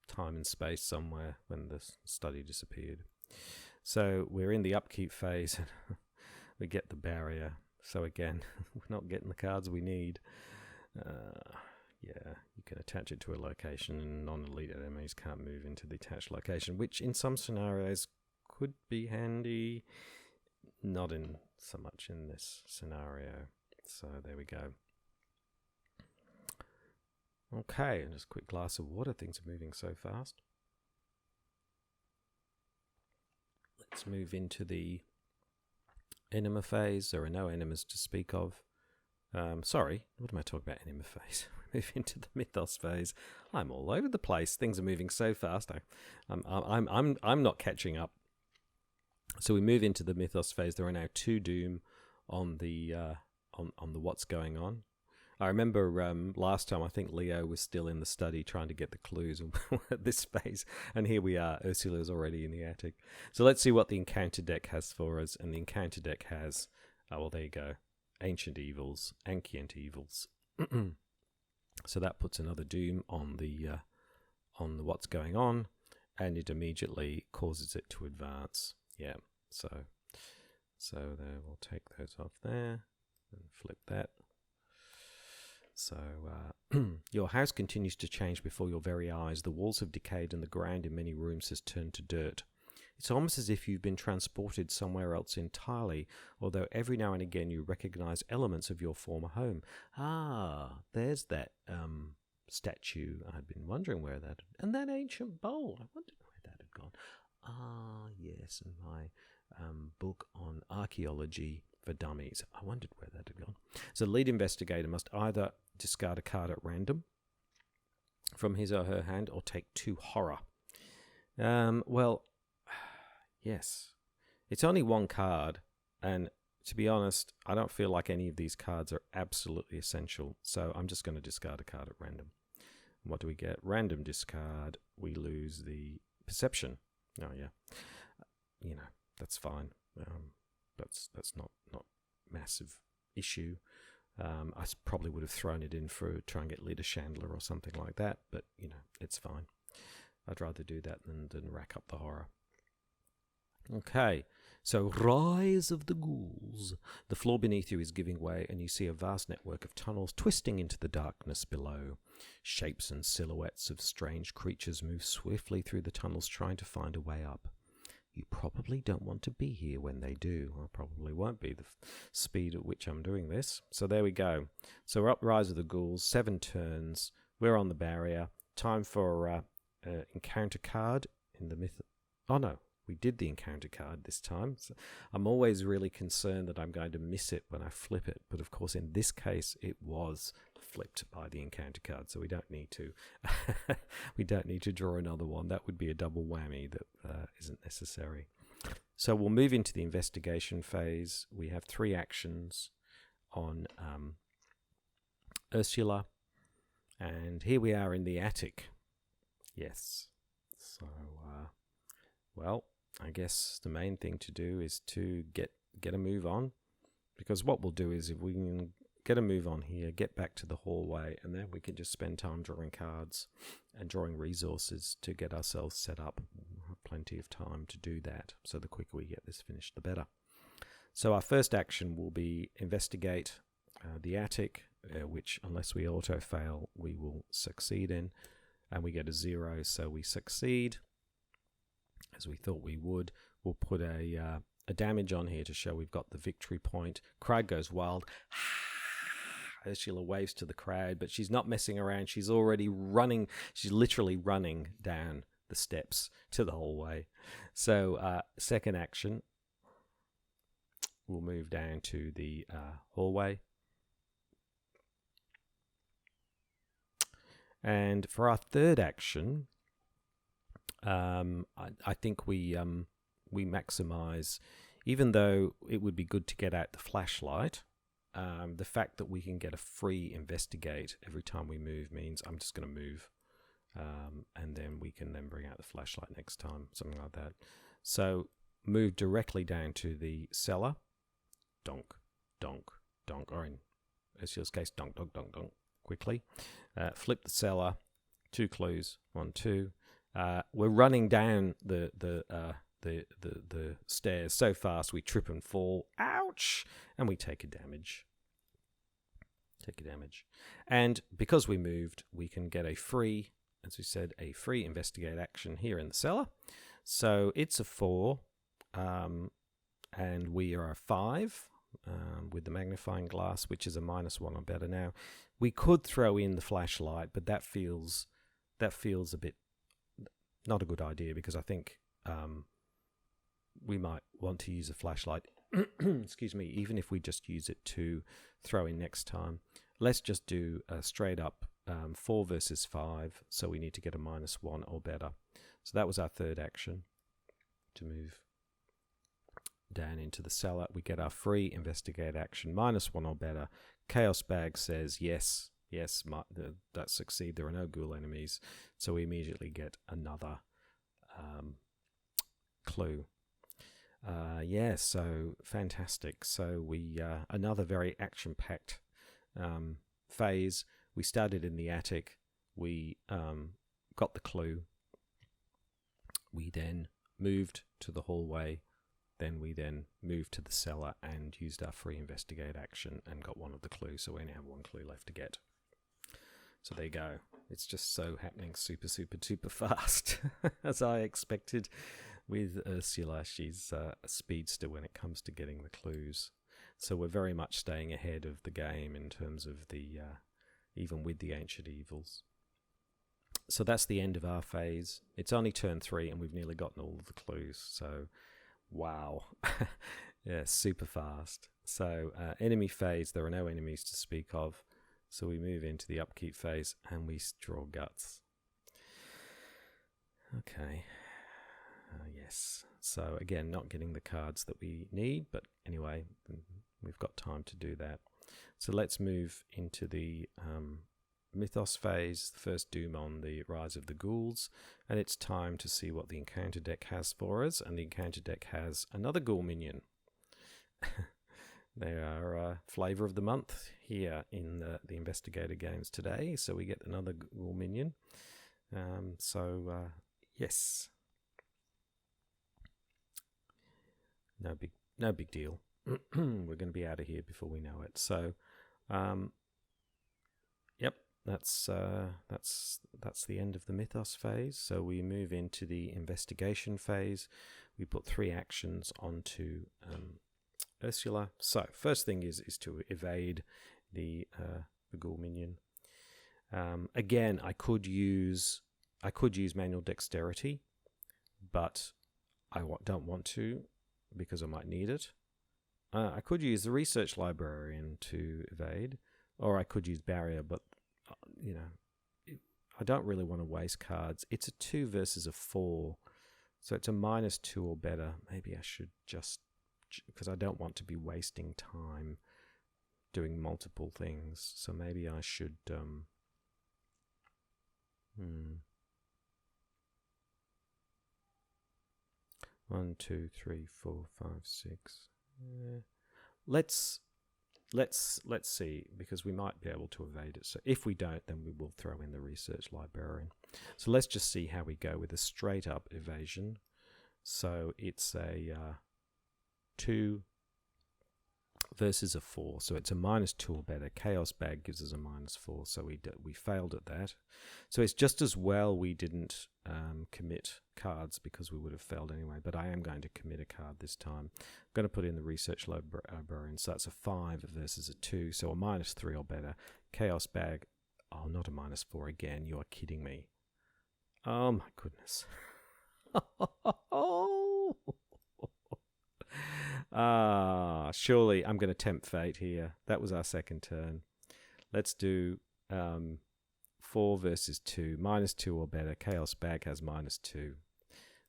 time and space somewhere when the study disappeared. So we're in the Upkeep Phase. We get the barrier. So again, we're not getting the cards we need. Yeah, you can attach it to a location, and non-elite enemies can't move into the attached location, which in some scenarios could be handy. Not in so much in this scenario. So there we go. Okay, and just a quick glass of water. Things are moving so fast. Let's move into the Enema Phase. There are no enemas to speak of. Sorry, what am I talking about? Enema Phase. We move into the Mythos Phase. I'm all over the place. Things are moving so fast. I'm not catching up. So we move into the Mythos Phase. There are now 2 doom on the what's going on. I remember last time, I think Leo was still in the study trying to get the clues at this phase, and here we are. Ursula's already in the attic. So let's see what the encounter deck has for us, and the encounter deck has, oh, well, there you go, Ancient Evils. So that puts another doom on the what's going on, and it immediately causes it to advance. Yeah, so there, we'll take those off there and flip that. So, your house continues to change before your very eyes. The walls have decayed and the ground in many rooms has turned to dirt. It's almost as if you've been transported somewhere else entirely, although every now and again you recognize elements of your former home. Ah, there's that statue. I'd been wondering where that... And that ancient bowl. I wondered where that had gone. Ah, yes, and my book on archaeology for dummies. I wondered where that had gone. So the lead investigator must either discard a card at random from his or her hand or take 2 horror. Well, yes. It's only 1 card, and to be honest, I don't feel like any of these cards are absolutely essential, so I'm just going to discard a card at random. What do we get? Random discard. We lose the perception. Oh, yeah. You know, that's fine. That's not massive issue. I probably would have thrown it in for try and get Leader Chandler or something like that, but, you know, it's fine. I'd rather do that than rack up the horror. Okay, so Rise of the Ghouls. The floor beneath you is giving way, and you see a vast network of tunnels twisting into the darkness below. Shapes and silhouettes of strange creatures move swiftly through the tunnels, trying to find a way up. You probably don't want to be here when they do. I probably won't be, the speed at which I'm doing this. So there we go. So we're up Rise of the Ghouls, 7 turns. We're on the barrier. Time for encounter card in the myth. Oh no, we did the encounter card this time. So I'm always really concerned that I'm going to miss it when I flip it, but of course in this case it was flipped by the encounter card, so we don't need to draw another one. That would be a double whammy that isn't necessary. So we'll move into the investigation phase. We have 3 actions on Ursula, and here we are in the attic. Yes. So, well, I guess the main thing to do is to get a move on, because what we'll do is if we can get a move on here, get back to the hallway, and then we can just spend time drawing cards and drawing resources to get ourselves set up. We'll have plenty of time to do that, so the quicker we get this finished, the better. So our first action will be investigate the attic, which, unless we auto-fail, we will succeed in. And we get a 0, so we succeed, as we thought we would. We'll put a damage on here to show we've got the victory point. Crowd goes wild. Ursula waves to the crowd, but she's not messing around. She's already running. She's literally running down the steps to the hallway. So second action, we'll move down to the hallway. And for our third action, I think we maximize, even though it would be good to get out the flashlight, the fact that we can get a free investigate every time we move means I'm just going to move, and then we can then bring out the flashlight next time, something like that. So move directly down to the cellar, donk, donk, donk, or in Ursula's case, donk, donk, donk, donk. Quickly flip the cellar, 2 clues, 1, 2. We're running down the stairs so fast we trip and fall. Ouch! And we take a damage. And because we moved, we can get a free, as we said, a free investigate action here in the cellar. So it's a 4, and we are a 5 with the magnifying glass, which is a -1 or better now. We could throw in the flashlight, but that feels a bit not a good idea, because I think we might want to use a flashlight, excuse me, even if we just use it to throw in next time. Let's just do a straight up 4 versus 5, so we need to get a -1 or better. So that was our third action, to move down into the cellar. We get our free investigate action, -1 or better. Chaos Bag says yes, that succeed. There are no ghoul enemies, so we immediately get another clue. So fantastic. So we another very action-packed phase. We started in the attic. We got the clue. We then moved to the hallway. Then we moved to the cellar and used our free investigate action and got one of the clues. So we only have 1 clue left to get. So there you go. It's just so happening super fast, as I expected. with Ursula, she's a speedster when it comes to getting the clues. So we're very much staying ahead of the game in terms of the even with the Ancient Evils. So that's the end of our phase. It's only turn 3 and we've nearly gotten all of the clues. So, wow. Yeah, super fast. So, enemy phase, there are no enemies to speak of. So we move into the upkeep phase and we draw guts. Okay. Yes. So again, not getting the cards that we need, but anyway, we've got time to do that. So let's move into the Mythos phase, the first doom on the Rise of the Ghouls, and it's time to see what the encounter deck has for us, and the encounter deck has another Ghoul minion. They are flavour of the month here in the Investigator games today, so we get another Ghoul minion. Yes. No big deal. We're going to be out of here before we know it. So, yep, that's the end of the Mythos phase. So we move into the investigation phase. We put 3 actions onto Ursula. So first thing is to evade the Ghoul minion. Again, I could use manual dexterity, but I don't want to because I might need it. I could use the research librarian to evade, or I could use barrier, but I don't really want to waste cards. It's a 2 versus a 4, so it's a -2 or better. Maybe I should just, because I don't want to be wasting time doing multiple things. So maybe I should 1, 2, 3, 4, 5, 6. Let's see, because we might be able to evade it. So if we don't, then we will throw in the research librarian. So let's just see how we go with a straight up evasion. So it's a 2 versus a 4, so it's a -2 or better. Chaos Bag gives us a -4, so we failed at that. So it's just as well we didn't commit cards, because we would have failed anyway, but I am going to commit a card this time. I'm going to put in the research librarian, so that's a 5 versus a 2, so a -3 or better. Chaos Bag, oh, not a -4 again, you are kidding me. Oh my goodness. Surely I'm going to tempt fate here. That was our second turn. Let's do 4 versus 2, -2 or better. Chaos Bag has -2.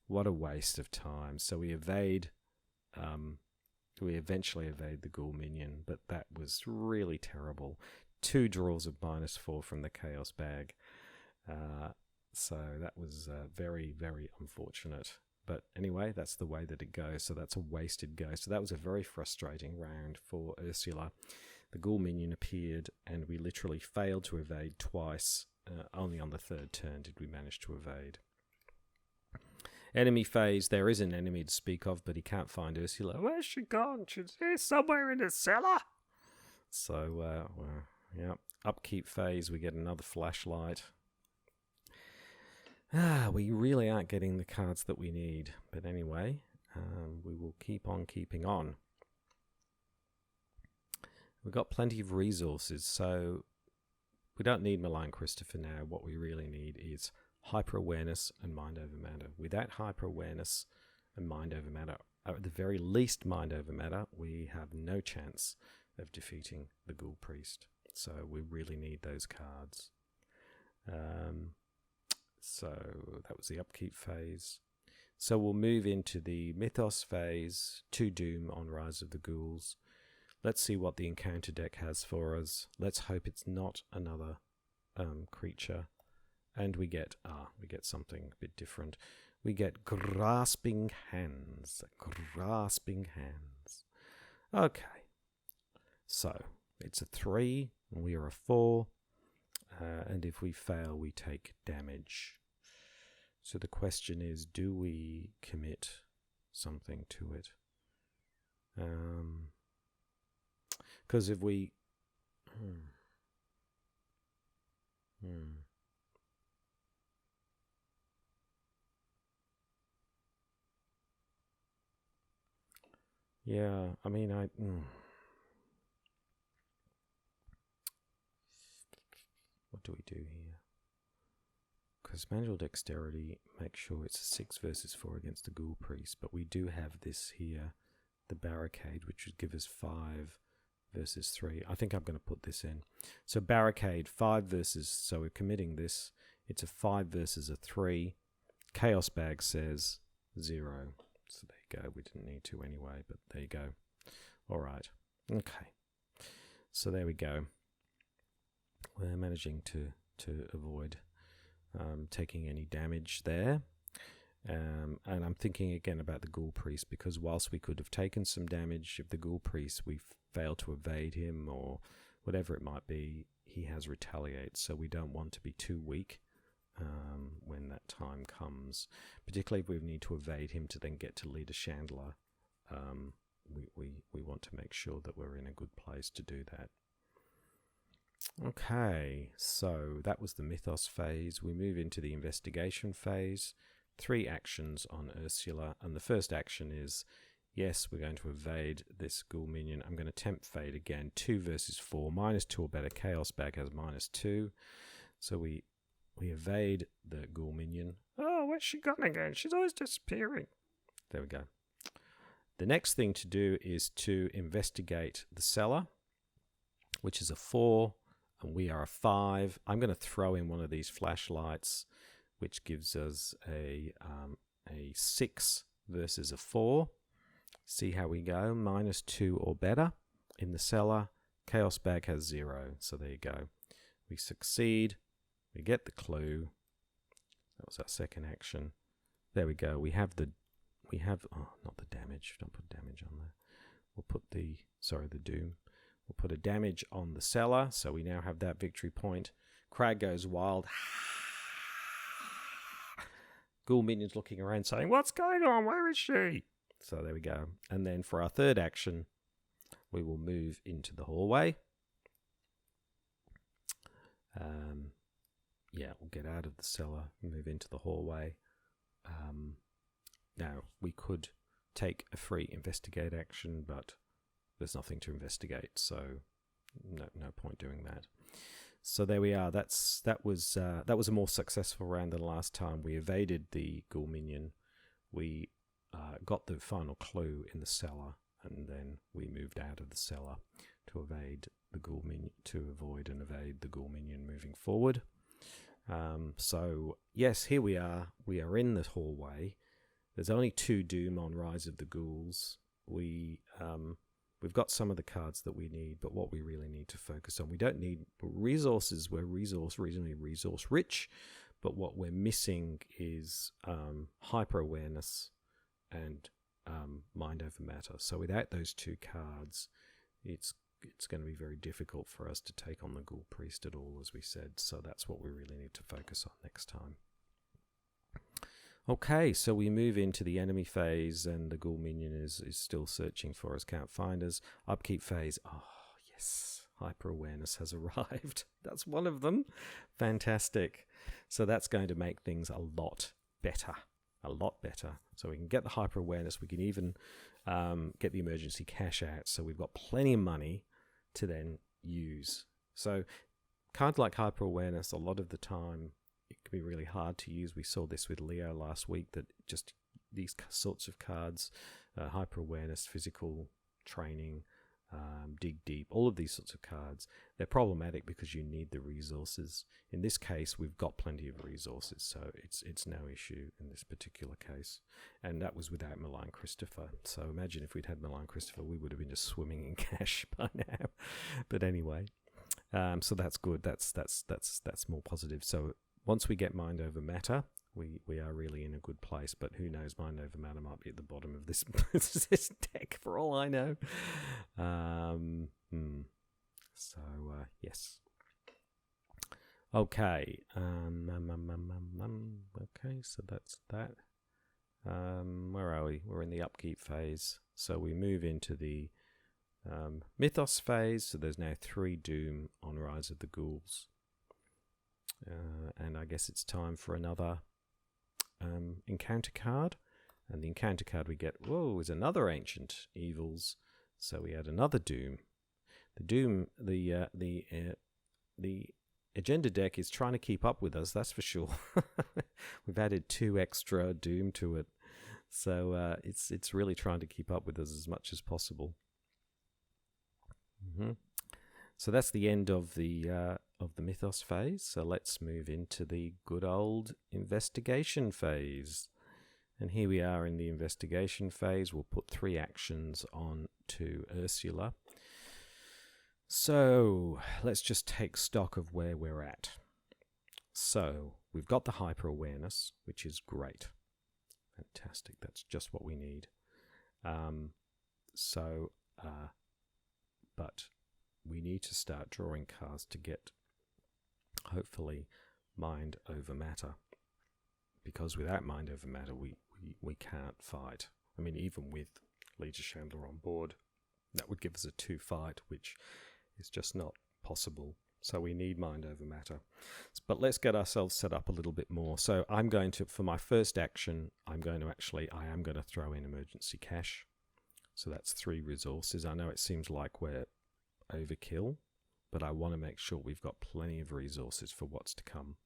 What a waste of time. So we evade. We eventually evade the Ghoul minion, but that was really terrible. 2 draws of -4 from the Chaos Bag. So that was very, very unfortunate. But anyway, that's the way that it goes. So that's a wasted go. So that was a very frustrating round for Ursula. The Ghoul minion appeared, and we literally failed to evade twice. Only on the 3rd turn did we manage to evade. Enemy phase, there is an enemy to speak of, but he can't find Ursula. Where's she gone? She's here somewhere in the cellar. So, yeah. Upkeep phase, we get another flashlight. We really aren't getting the cards that we need. But anyway, we will keep on keeping on. We've got plenty of resources, so we don't need Malign Christopher now. What we really need is hyper-awareness and mind over matter. Without hyper-awareness and mind over matter, at the very least mind over matter, we have no chance of defeating the Ghoul Priest. So we really need those cards. So that was the upkeep phase. So we'll move into the Mythos phase, 2 Doom on Rise of the Ghouls. Let's see what the encounter deck has for us. Let's hope it's not another creature. And we get something a bit different. We get Grasping Hands. Grasping Hands. Okay. So it's a 3, and we are a 4. And if we fail, we take damage. So the question is, do we commit something to it? Because if we... Yeah, I mean, what do we do here? Because manual dexterity makes sure it's a 6 versus 4 against the Ghoul Priest, but we do have this here, the barricade, which would give us 5 versus 3. I think I'm going to put this in. So barricade, 5 versus, so we're committing this. It's a 5 versus a 3. Chaos Bag says 0. So there you go. We didn't need to anyway, but there you go. All right. Okay. So there we go. We're managing to avoid taking any damage there. And I'm thinking again about the Ghoul Priest, because whilst we could have taken some damage, if the Ghoul Priest, we fail to evade him or whatever it might be, he has retaliate. So we don't want to be too weak when that time comes, particularly if we need to evade him to then get to lead a Chandler. We want to make sure that we're in a good place to do that. Okay, so that was the Mythos phase. We move into the investigation phase. 3 actions on Ursula, and the first action is, yes, we're going to evade this ghoul minion. I'm going to tempt fade again, 2 versus 4, -2 or better. Chaos Bag has -2, so we evade the ghoul minion. Oh, where's she gone again? She's always disappearing. There we go. The next thing to do is to investigate the cellar, which is a 4, and we are a 5. I'm going to throw in one of these flashlights, which gives us a 6 versus a 4. See how we go. -2 or better in the cellar. Chaos Bag has 0. So there you go. We succeed. We get the clue. That was our second action. There we go. We have, oh, not the damage. Don't put damage on there. We'll put the doom. We'll put a damage on the cellar. So we now have that victory point. Crag goes wild. Ghoul minion's looking around saying, what's going on? Where is she? So there we go. And then for our third action, we will move into the hallway. Yeah, we'll get out of the cellar, move into the hallway. Now, we could take a free investigate action, but there's nothing to investigate, so no point doing that. So there we are. That was a more successful round than last time. We evaded the ghoul minion. We got the final clue in the cellar, and then we moved out of the cellar to evade the ghoul minion, to avoid and evade the ghoul minion moving forward. So yes, here we are. We are in the hallway. There's only 2 doom on Rise of the Ghouls. We've got some of the cards that we need, but what we really need to focus on, we don't need resources. We're reasonably resource rich, but what we're missing is hyper awareness and mind over matter. So without those 2 cards, it's going to be very difficult for us to take on the Ghoul Priest at all, as we said. So that's what we really need to focus on next time. Okay, so we move into the enemy phase, and the ghoul minion is still searching for us, can't find us. Upkeep phase. Oh, yes. Hyper awareness has arrived. That's one of them. Fantastic. So that's going to make things a lot better. A lot better. So we can get the hyper awareness. We can even get the emergency cash out. So we've got plenty of money to then use. So cards like hyper awareness, a lot of the time, it can be really hard to use. We saw this with Leo last week, that just these sorts of cards, hyper awareness, physical training, dig deep, all of these sorts of cards, they're problematic because you need the resources. In this case, we've got plenty of resources, so it's no issue in this particular case. And that was without Malign Christopher. So imagine if we'd had Malign Christopher, we would have been just swimming in cash by now. But anyway, so that's good. That's more positive. So once we get mind over matter, we are really in a good place. But who knows, mind over matter might be at the bottom of this this deck for all I know. So yes. Okay. Okay, so that's that. Where are we? We're in the upkeep phase. So we move into the Mythos phase. So there's now 3 doom on Rise of the Ghouls. And I guess it's time for another encounter card. And the encounter card we get, whoa, is another Ancient Evils. So we add another Doom. The Doom, the agenda deck is trying to keep up with us, that's for sure. We've added 2 extra Doom to it. So it's really trying to keep up with us as much as possible. So that's the end of the Mythos phase. So let's move into the good old investigation phase. And here we are in the investigation phase. We'll put 3 actions on to Ursula. So let's just take stock of where we're at. So we've got the hyper awareness, which is great. Fantastic. That's just what we need. But we need to start drawing cards to get, hopefully, mind over matter. Because without mind over matter, we can't fight. I mean, even with Legion Chandler on board, that would give us a 2 fight, which is just not possible. So we need mind over matter. But let's get ourselves set up a little bit more. So I'm going to, for my first action, I am going to throw in emergency cash. So that's 3 resources. I know it seems like we're overkill, but I want to make sure we've got plenty of resources for what's to come.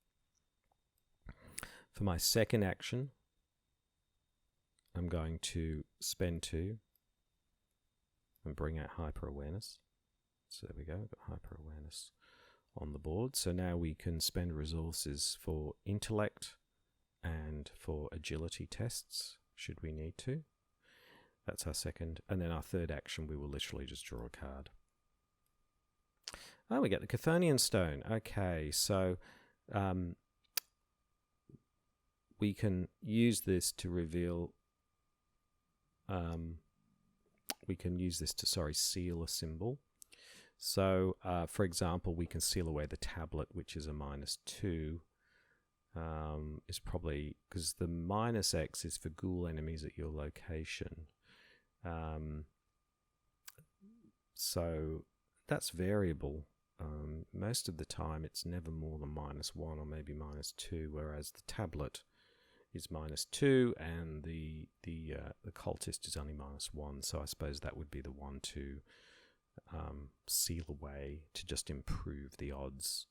For my second action, I'm going to spend 2 and bring out hyper awareness. So there we go, we've got hyper awareness on the board. So now we can spend resources for intellect and for agility tests, should we need to. That's our second. And then our third action, we will literally just draw a card. Oh, we get the Chthonian Stone. Okay, so we can use this to reveal... we can use this to, seal a symbol. So, for example, we can seal away the tablet, which is a -2. Is probably because the -X is for ghoul enemies at your location. So that's variable. Most of the time, it's never more than -1 or maybe -2, whereas the tablet is -2 and the cultist is only -1. So I suppose that would be the one to seal away to just improve the odds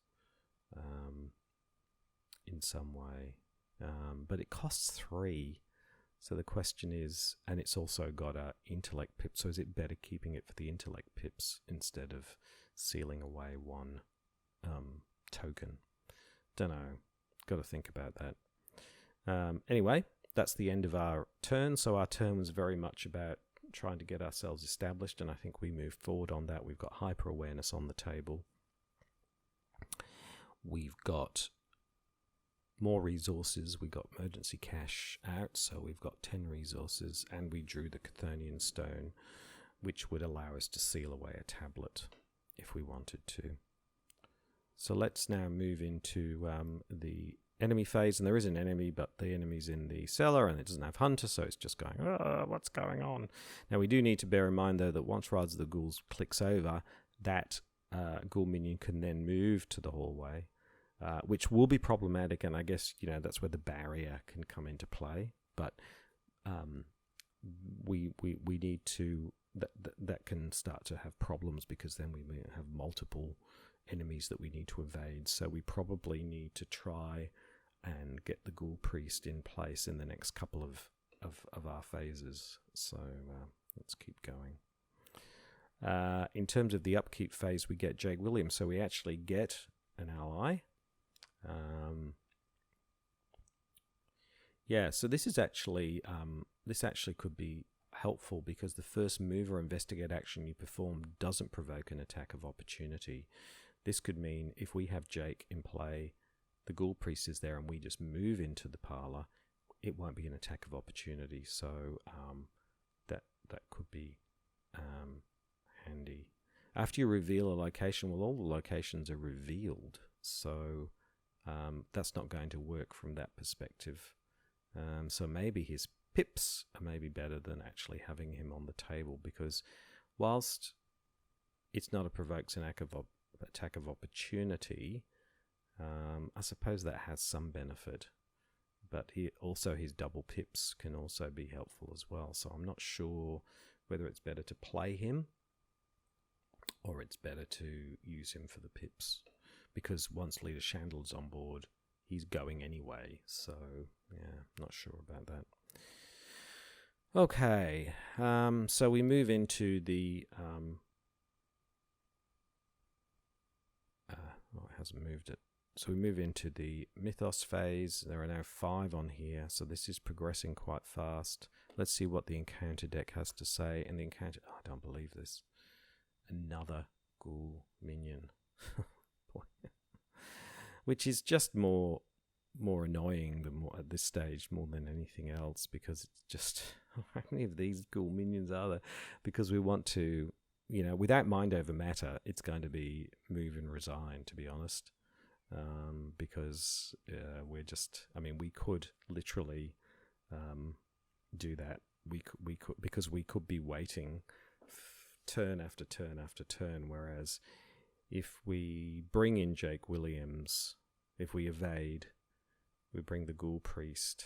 in some way. But it costs 3. So the question is, and it's also got a intellect pip, so is it better keeping it for the intellect pips instead of sealing away 1 token? Don't know. Got to think about that. Anyway, that's the end of our turn. So our turn was very much about trying to get ourselves established, and I think we moved forward on that. We've got hyper awareness on the table. We've got more resources. We got emergency cash out, so we've got 10 resources, and we drew the Chthonian Stone, which would allow us to seal away a tablet if we wanted to. So let's now move into the enemy phase, and there is an enemy, but the enemy's in the cellar and it doesn't have hunter, so it's just going, what's going on? Now we do need to bear in mind though that once Rise of the Ghouls clicks over, that ghoul minion can then move to the hallway, which will be problematic, and I guess that's where the barrier can come into play. But we need to that can start to have problems, because then we may have multiple enemies that we need to evade. So we probably need to try and get the Ghoul Priest in place in the next couple of our phases. So let's keep going. In terms of the upkeep phase, we get Jake Williams, so we actually get an ally. Yeah, so this is actually this actually could be helpful, because the first move or investigate action you perform doesn't provoke an attack of opportunity. This could mean if we have Jake in play, the Ghoul Priest is there, and we just move into the parlour, it won't be an attack of opportunity. So that could be handy. After you reveal a location, well, all the locations are revealed, so that's not going to work from that perspective. So maybe his pips are maybe better than actually having him on the table, because whilst it's not a provokes an attack of opportunity, I suppose that has some benefit, but his double pips can also be helpful as well. So I'm not sure whether it's better to play him or it's better to use him for the pips, because once Leader Chandler's on board, he's going anyway. So yeah, not sure about that. Okay, so we move into the it hasn't moved it. So we move into the Mythos Phase. There are now 5 on here, so this is progressing quite fast. Let's see what the encounter deck has to say. And the encounter, I don't believe this. Another Ghoul minion. Which is just more annoying at this stage more than anything else, because it's just, how many of these Ghoul minions are there? Because we want to, without mind over matter, it's going to be move and resign, to be honest. Because we're just, we could literally do that. We could, because we could be waiting turn after turn after turn, whereas if we bring in Jake Williams, if we evade, we bring the Ghoul Priest.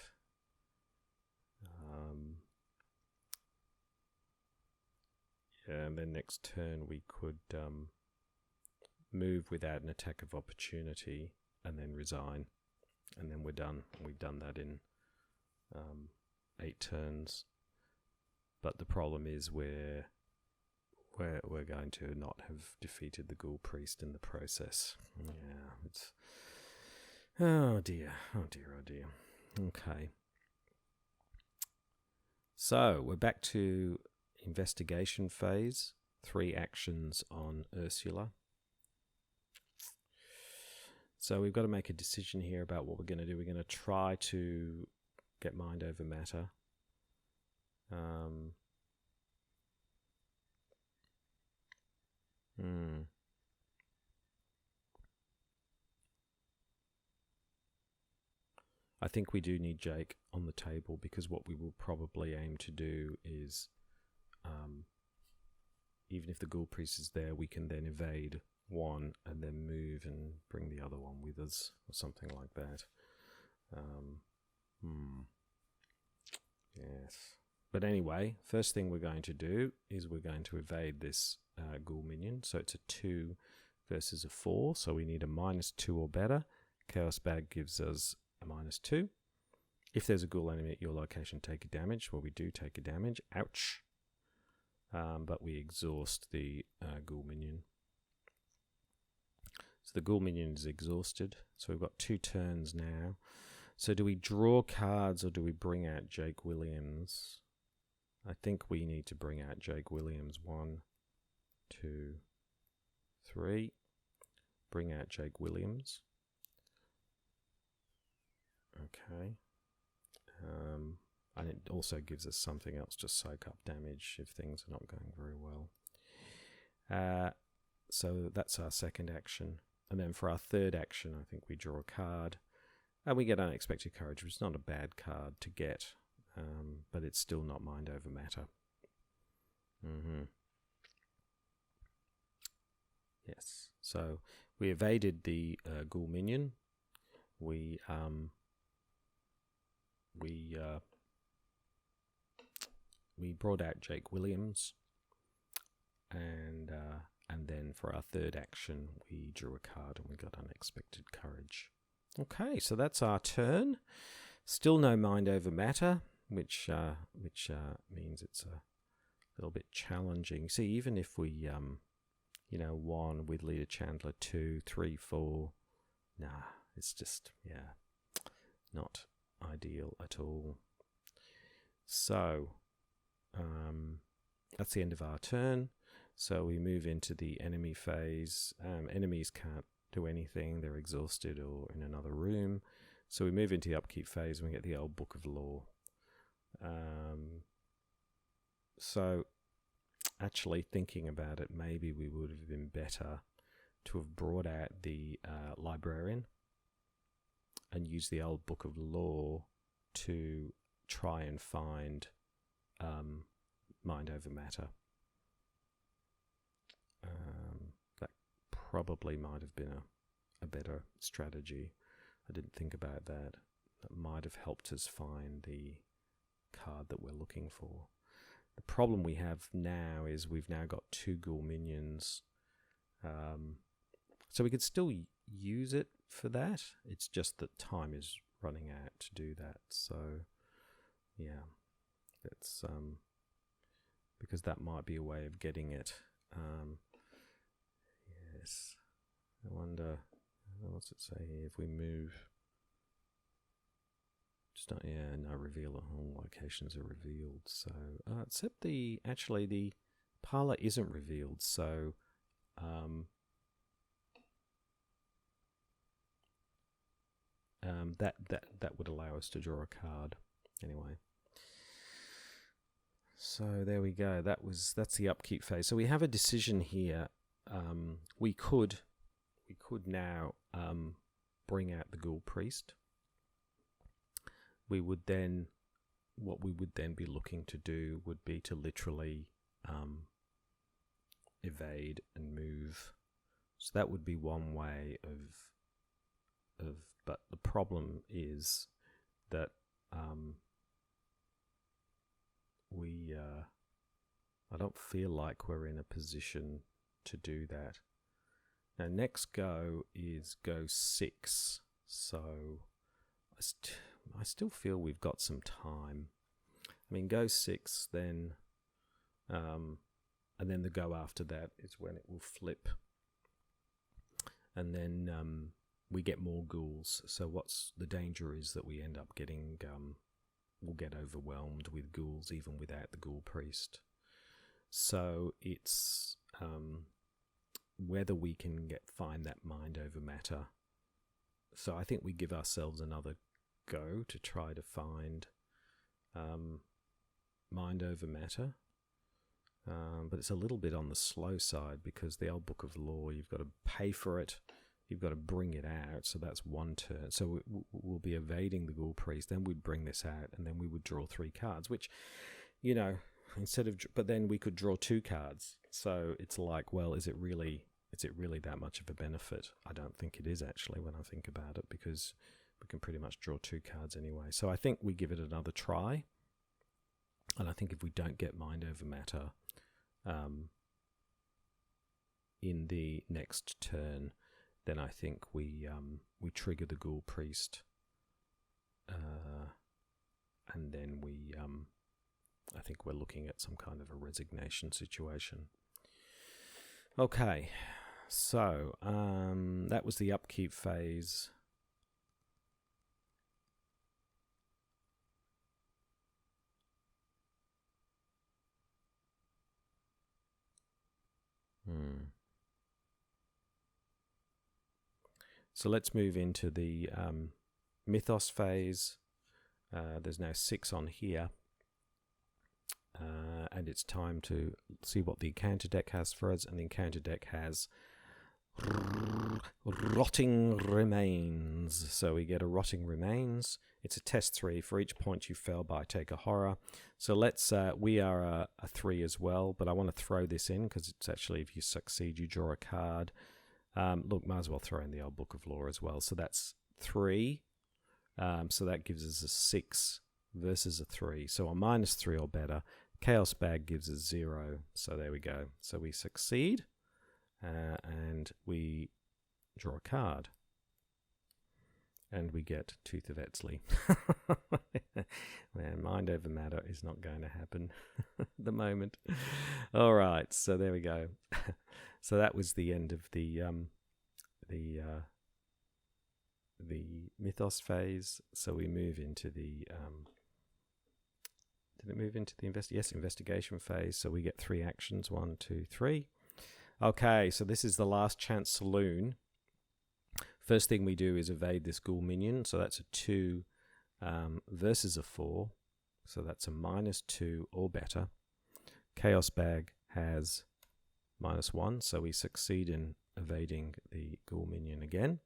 And then next turn we could move without an attack of opportunity and then resign, and then we're done. We've done that in 8 turns. But the problem is we're going to not have defeated the Ghoul Priest in the process. Yeah, it's oh dear. Okay. So we're back to investigation phase. 3 actions on Ursula. So we've got to make a decision here about what we're going to do. We're going to try to get mind over matter. I think we do need Jake on the table, because what we will probably aim to do is, even if the Ghoul Priest is there, we can then evade one and then move and bring the other one with us, or something like that. Yes. But anyway, first thing we're going to do is we're going to evade this Ghoul minion. So it's a 2 versus a 4, so we need a -2 or better. Chaos Bag gives us a -2. If there's a Ghoul enemy at your location, take a damage. Well, we do take a damage. Ouch. But we exhaust the Ghoul minion. So the Ghoul minion is exhausted. So we've got 2 turns now. So do we draw cards or do we bring out Jake Williams? I think we need to bring out Jake Williams. 1, 2, 3. Bring out Jake Williams. Okay. And it also gives us something else to soak up damage if things are not going very well. So that's our second action. And then for our third action, I think we draw a card. And we get Unexpected Courage, which is not a bad card to get. But it's still not mind over matter. Yes. So we evaded the Ghoul minion. We brought out Jake Williams, and then for our third action, we drew a card and we got Unexpected Courage. Okay, so that's our turn. Still no mind over matter, which means it's a little bit challenging. See, even if we won with Leader Chandler 2, 3, 4, nah, it's just not ideal at all. So that's the end of our turn. So we move into the enemy phase. Enemies can't do anything. They're exhausted or in another room. So we move into the upkeep phase and we get the old Book of Law. So actually thinking about it, maybe we would have been better to have brought out the librarian and use the old Book of Law to try and find mind over matter. That probably might have been a better strategy. I didn't think about that. that might have helped us find the card that we're looking for. The problem we have now is we've now got 2 ghoul minions. So we could still use it for that. It's just that time is running out to do that. So yeah, that's because that might be a way of getting it. Yes, I wonder, what's it say here? If we move, just not, yeah, no, reveal all locations are revealed. So except the parlor isn't revealed. So that would allow us to draw a card anyway. So there we go. That's the upkeep phase. So we have a decision here. We could now bring out the Ghoul Priest. What we would then be looking to do would be to literally evade and move. So that would be one way of but the problem is that I don't feel like we're in a position to do that. Now next go is go 6, so I still feel we've got some time. I mean, go 6, then and then the go after that is when it will flip, and then we get more ghouls. So what's the danger is that we end up getting we'll get overwhelmed with ghouls even without the Ghoul Priest. So it's whether we can find that mind over matter. So I think we give ourselves another go to try to find mind over matter, but it's a little bit on the slow side because the old Book of Law, you've got to pay for it, you've got to bring it out, so that's one turn. So we'll be evading the Ghoul Priest, then we'd bring this out, and then we would draw 3 cards, which, you know, but then we could draw 2 cards. So it's like, well, is it really that much of a benefit? I don't think it is, actually, when I think about it, because we can pretty much draw 2 cards anyway. So I think we give it another try, and I think if we don't get mind over matter in the next turn, then I think we trigger the Ghoul Priest, and then I think we're looking at some kind of a resignation situation. Okay, so that was the upkeep phase. So let's move into the Mythos phase. There's now 6 on here. And it's time to see what the encounter deck has for us. And the encounter deck has Rotting Remains. So we get a Rotting Remains. It's a test 3. For each point you fail by, take a horror. So let's, we are a 3 as well, but I want to throw this in because it's actually, if you succeed, you draw a card. Look, might as well throw in the old Book of Law as well. So that's 3. So that gives us a 6 versus a 3. So a -3 or better. Chaos Bag gives us 0. So there we go. So we succeed, and we draw a card. And we get Tooth of Etzli. Man, mind over matter is not going to happen at the moment. All right, so there we go. So that was the end of the Mythos phase. So we move into the did it move into the investigation phase? So we get 3 actions. 1, 2, 3. Okay, so this is the last chance saloon. First thing we do is evade this ghoul minion. So that's a 2 versus a 4. So that's a -2 or better. Chaos Bag has -1, so we succeed in evading the ghoul minion again.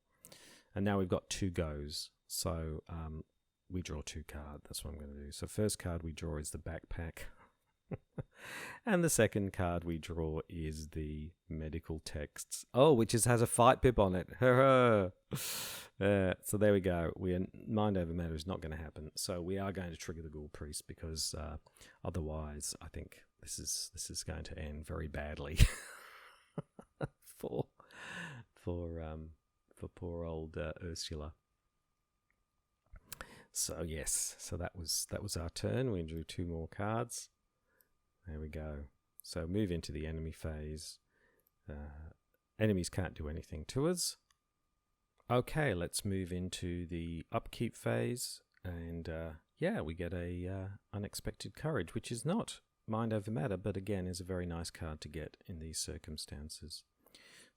And now we've got 2 goes. So we draw 2 cards. That's what I'm going to do. So first card we draw is the backpack. And the second card we draw is the medical texts. Oh, which has a fight bib on it. So there we go. Mind over matter is not going to happen. So we are going to trigger the Ghoul Priest because otherwise, I think this is going to end very badly for poor old Ursula. So yes, so that was our turn. We drew 2 more cards. There we go. So move into the enemy phase. Enemies can't do anything to us. Okay, let's move into the upkeep phase, and yeah, we get a unexpected courage, which is not mind over matter, but again is a very nice card to get in these circumstances.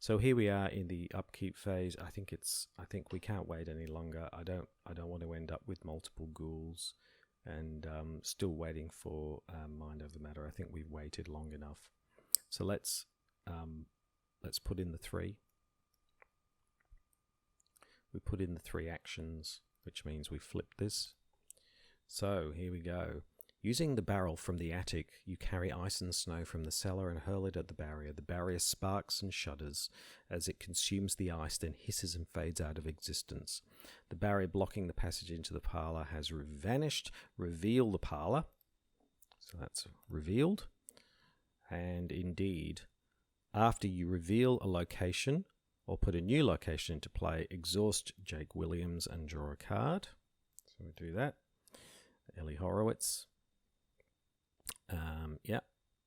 So here we are in the upkeep phase. I think we can't wait any longer. I don't want to end up with multiple ghouls, and still waiting for mind over matter. I think we've waited long enough. So let's put in the 3. We put in the 3 actions, which means we flip this. So here we go. Using the barrel from the attic, you carry ice and snow from the cellar and hurl it at the barrier. The barrier sparks and shudders as it consumes the ice, then hisses and fades out of existence. The barrier blocking the passage into the parlour has vanished. Reveal the parlour. So that's revealed. And indeed, after you reveal a location or put a new location into play, exhaust Jake Williams and draw a card. So we do that. Ellie Horowitz. Yeah,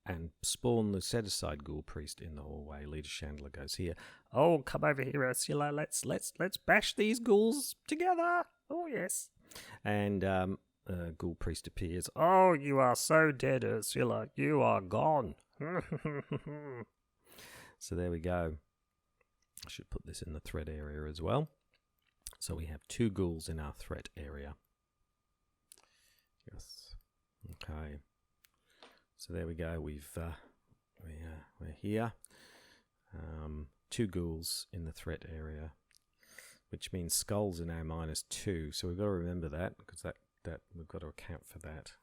and spawn the set-aside Ghoul Priest in the hallway. Leader Chandler goes here. Oh, come over here, Ursula. Let's bash these ghouls together. Oh yes. And Ghoul Priest appears. Oh, you are so dead, Ursula. You are gone. So there we go. I should put this in the threat area as well. So we have 2 ghouls in our threat area. Yes. Okay. So there we go. We're here. 2 ghouls in the threat area, which means skulls are now -2. So we've got to remember that, because that we've got to account for that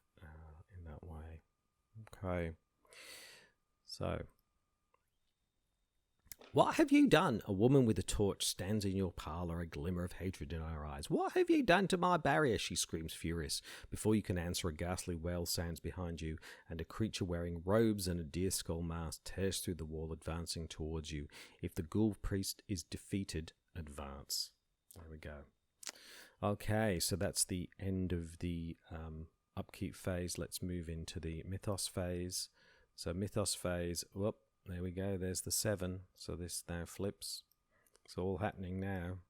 in that way. Okay. So, what have you done? A woman with a torch stands in your parlour, a glimmer of hatred in her eyes. What have you done to my barrier? She screams, furious. Before you can answer, a ghastly wail sounds behind you, and a creature wearing robes and a deer skull mask tears through the wall, advancing towards you. If the Ghoul Priest is defeated, advance. There we go. Okay, so that's the end of the upkeep phase. Let's move into the Mythos phase. So Mythos phase, whoop. There we go, there's the 7, so this now flips. It's all happening now.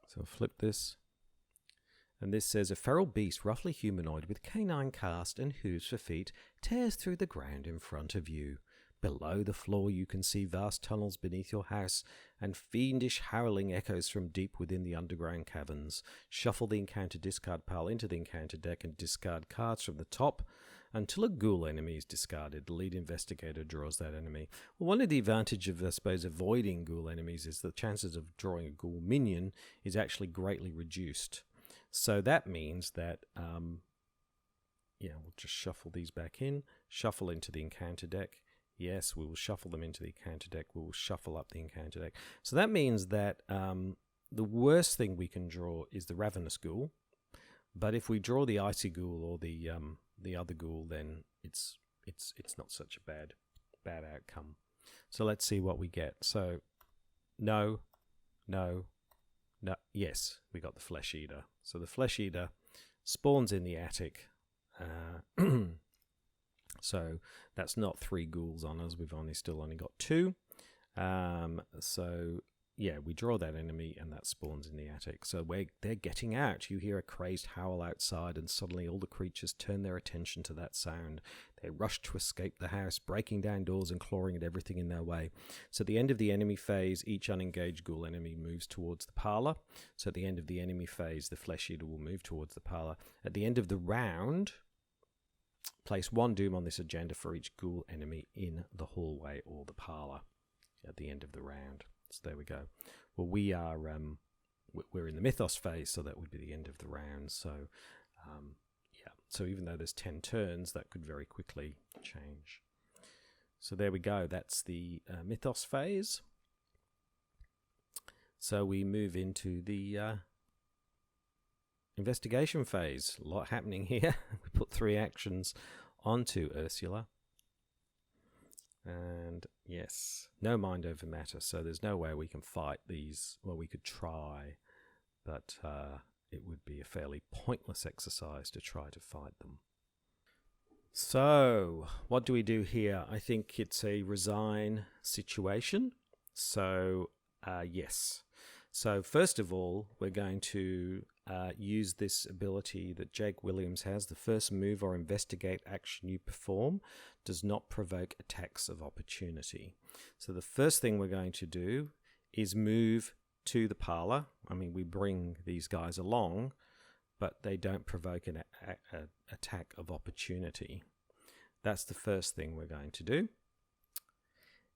So flip this. And this says, a feral beast, roughly humanoid, with canine cast and hooves for feet, tears through the ground in front of you. Below the floor you can see vast tunnels beneath your house, and fiendish howling echoes from deep within the underground caverns. Shuffle the encounter discard pile into the encounter deck and discard cards from the top until a ghoul enemy is discarded. The lead investigator draws that enemy. Well, one of the advantages of, I suppose, avoiding ghoul enemies is the chances of drawing a ghoul minion is actually greatly reduced. So that means that, yeah, we'll just shuffle these back in, shuffle into the encounter deck. Yes, we will shuffle them into the encounter deck. We will shuffle up the encounter deck. So that means that the worst thing we can draw is the Ravenous Ghoul. But if we draw the Icy Ghoul or the other Ghoul, then it's not such a bad outcome. So let's see what we get. So no, yes, we got the Flesh Eater. So the Flesh Eater spawns in the attic. So that's not 3 ghouls on us. We've still only got 2. So yeah, we draw that enemy and that spawns in the attic. So they're getting out. You hear a crazed howl outside, and suddenly all the creatures turn their attention to that sound. They rush to escape the house, breaking down doors and clawing at everything in their way. So at the end of the enemy phase, each unengaged ghoul enemy moves towards the parlour. So at the end of the enemy phase, the Flesh Eater will move towards the parlour. At the end of the round, place 1 doom on this agenda for each ghoul enemy in the hallway or the parlour at the end of the round. So there we go. Well, we're in the Mythos phase, so that would be the end of the round. So, yeah. So even though there's 10 turns, that could very quickly change. So there we go. That's the Mythos phase. So we move into the investigation phase. A lot happening here. We put 3 actions onto Ursula. And yes, no mind over matter. So there's no way we can fight these. Well, we could try, but it would be a fairly pointless exercise to try to fight them. So what do we do here? I think it's a resign situation. So yes. So first of all, we're going to use this ability that Jake Williams has. The first move or investigate action you perform does not provoke attacks of opportunity. So the first thing we're going to do is move to the parlor. I mean, we bring these guys along, but they don't provoke an attack of opportunity. That's the first thing we're going to do.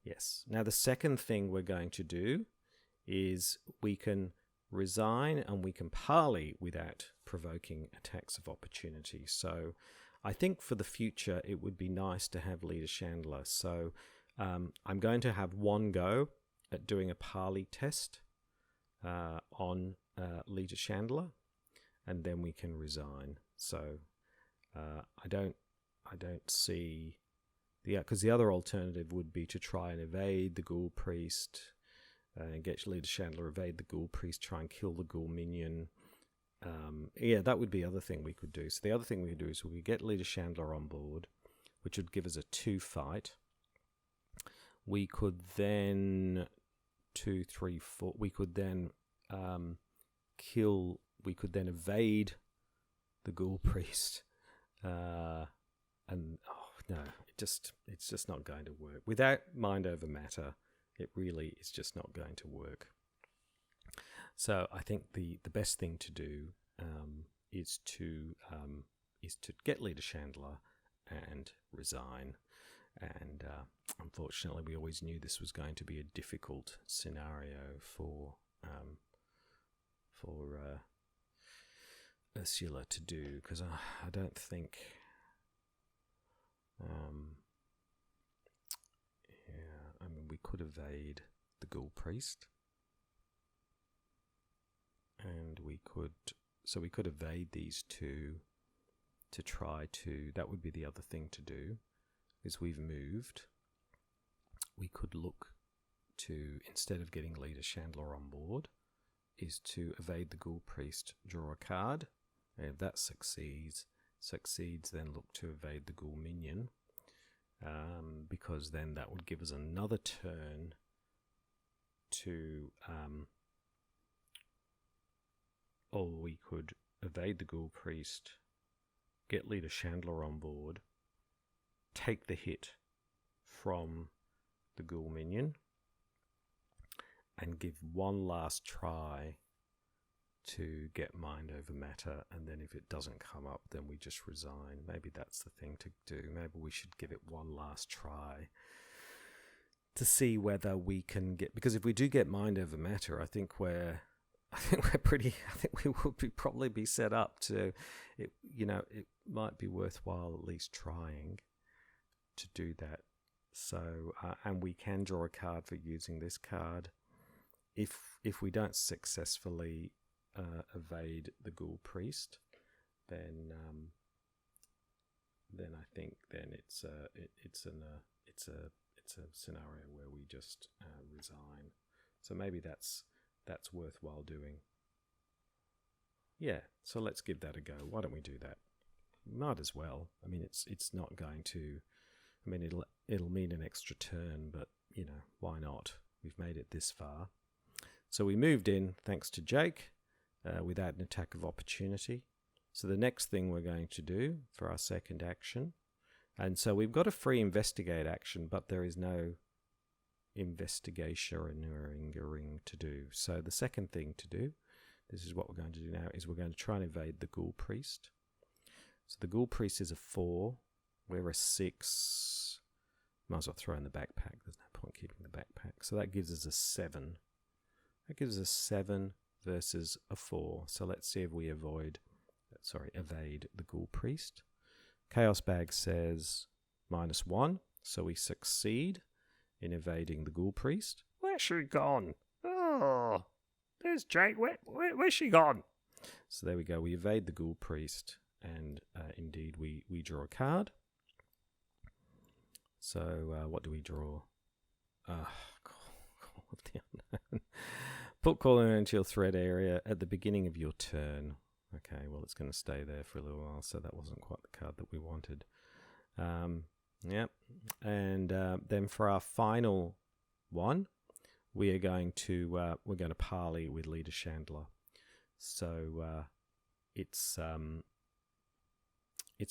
Yes. Now the second thing we're going to do is we can resign and we can parley without provoking attacks of opportunity. So I think for the future it would be nice to have Leader Chandler. So I'm going to have one go at doing a parley test on Leader Chandler, and then we can resign. So I don't see because the other alternative would be to try and evade the Ghoul Priest. And get Leader Chandler, evade the Ghoul Priest, try and kill the Ghoul minion. Yeah, that would be the other thing we could do. So the other thing we could do is we could get Leader Chandler on board, which would give us a 2 fight. We could then 2, 3, 4. We could then we could then evade the Ghoul Priest. And oh no, it's just not going to work. Without mind over matter, it really is just not going to work. So I think the best thing to do is to get Leader Chandler and resign. And unfortunately, we always knew this was going to be a difficult scenario for Ursula to do, because I don't think. I mean, we could evade the Ghoul Priest, and we could evade these 2 to try to. That would be the other thing to do, is we've moved. We could look to, instead of getting Leader Chandler on board, is to evade the Ghoul Priest, draw a card, and if that succeeds, then look to evade the Ghoul minion. Because then that would give us another turn to, or we could evade the Ghoul Priest, get Leader Chandler on board, take the hit from the Ghoul minion, and give one last try to get mind over matter, and then if it doesn't come up, then we just resign. Maybe that's the thing to do. Maybe we should give it one last try to see whether we can get, because if we do get mind over matter, I think we will probably be set up to it. You know, it might be worthwhile at least trying to do that. So and we can draw a card for using this card if we don't successfully evade the Ghoul Priest, then I think then it's a scenario where we just resign. So maybe that's worthwhile doing. Yeah, so let's give that a go. Why don't we do that? Might as well. I mean, it's not going to. I mean, it'll mean an extra turn, but you know, why not? We've made it this far. So we moved in thanks to Jake. Without an attack of opportunity. So the next thing we're going to do for our second action, and so we've got a free investigate action, but there is no investigation to do. So the second thing to do, this is what we're going to do now, is we're going to try and evade the Ghoul Priest. So the Ghoul Priest is a 4, we're a 6. Might as well throw in the backpack, there's no point keeping the backpack. So that gives us a 7. That gives us 7 versus a 4. So let's see if we evade the Ghoul Priest. Chaos Bag says -1, So we succeed in evading the Ghoul Priest. Where's she gone? Oh, there's Jake. Where's she gone? So there we go. We evade the Ghoul Priest, and indeed we draw a card. So what do we draw? Call of the Unknown. Put Caller into your threat area at the beginning of your turn. Okay, well, it's going to stay there for a little while, so that wasn't quite the card that we wanted. Yep. And then for our final one, we are going to parley with Leader Chandler. So it's a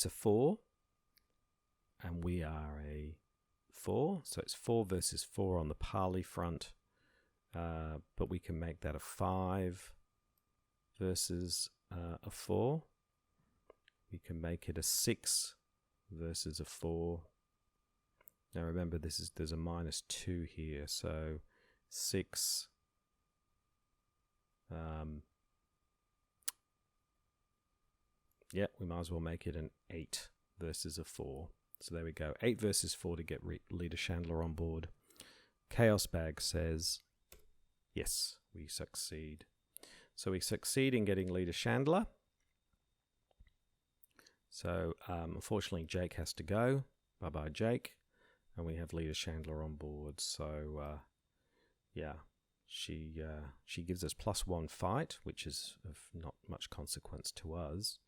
4, and we are a 4. So it's 4 versus 4 on the parley front. But we can make that a 5 versus a 4. We can make it a 6 versus a 4. Now remember, there's a -2 here, so 6. Yeah, we might as well make it an 8 versus a 4. So there we go, 8 versus 4 to get Leader Chandler on board. Chaos Bag says, yes, we succeed. So we succeed in getting Leader Chandler. So unfortunately, Jake has to go. Bye-bye, Jake. And we have Leader Chandler on board. So yeah, she gives us +1 fight, which is of not much consequence to us.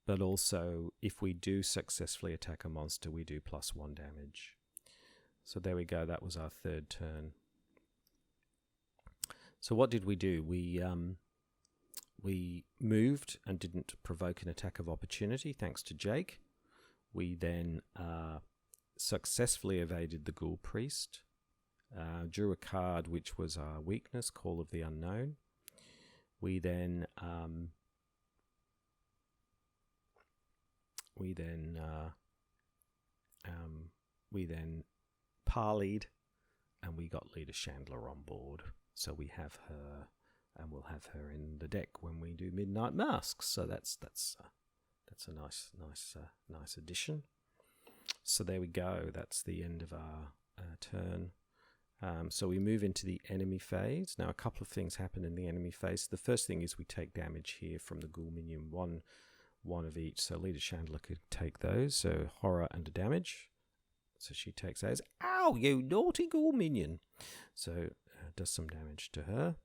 But also, if we do successfully attack a monster, we do +1 damage. So there we go. That was our 3rd turn. So what did we do? We moved and didn't provoke an attack of opportunity, thanks to Jake. We then successfully evaded the Ghoul Priest, drew a card which was our weakness, Call of the Unknown. We then parleyed, and we got Leader Chandler on board. So we have her, and we'll have her in the deck when we do Midnight Masks. So that's a nice addition. So there we go. That's the end of our turn. So we move into the enemy phase. Now a couple of things happen in the enemy phase. The first thing is we take damage here from the Ghoul minion, one of each. So Leader Chandler could take those. So horror and damage. So she takes those. Ow, you naughty Ghoul minion. So does some damage to her.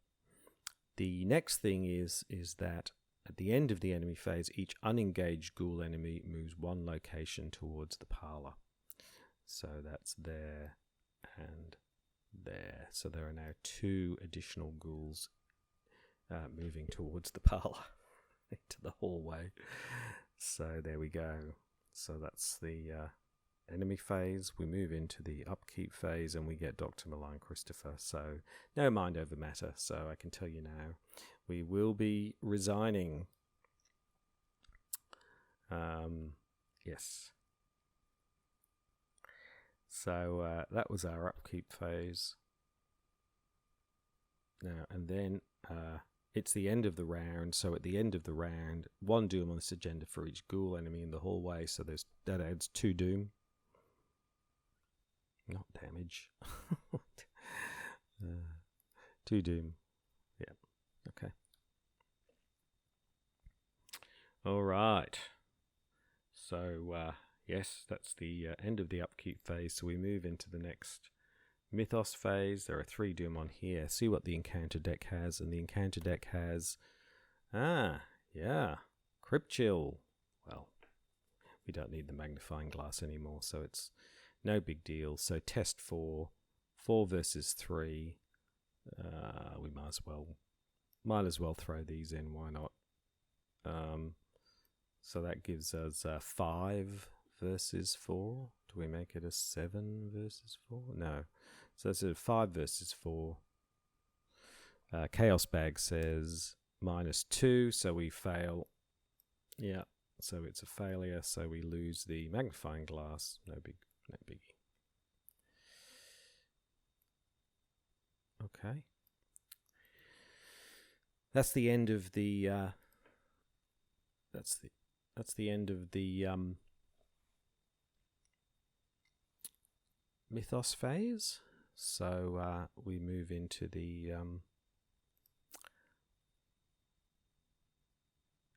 The next thing is that at the end of the enemy phase, each unengaged Ghoul enemy moves 1 location towards the parlor. So that's there and there. So there are now 2 additional Ghouls moving towards the parlor into the hallway. So there we go. So that's the enemy phase. We move into the upkeep phase, and we get Dr. Malign Christopher. So no mind over matter. So I can tell you now, we will be resigning. Yes. So that was our upkeep phase. Now and then it's the end of the round. So at the end of the round, 1 doom on this agenda for each Ghoul enemy in the hallway. So that adds 2 doom. Not damage. 2 doom. Yeah. Okay. All right. So, yes, that's the end of the upkeep phase. So we move into the next Mythos phase. There are 3 doom on here. See what the encounter deck has. And the encounter deck has... Crypt Chill. Well, we don't need the magnifying glass anymore, so it's no big deal. So test 4 versus 3. We might as well throw these in. Why not? So that gives us 5 versus 4. Do we make it a 7 versus 4? No. So it's a 5 versus 4. Chaos Bag says -2, so we fail. Yeah. So it's a failure. So we lose the magnifying glass. No biggie. Okay. That's the end of the that's the end of the Mythos Phase. So we move into the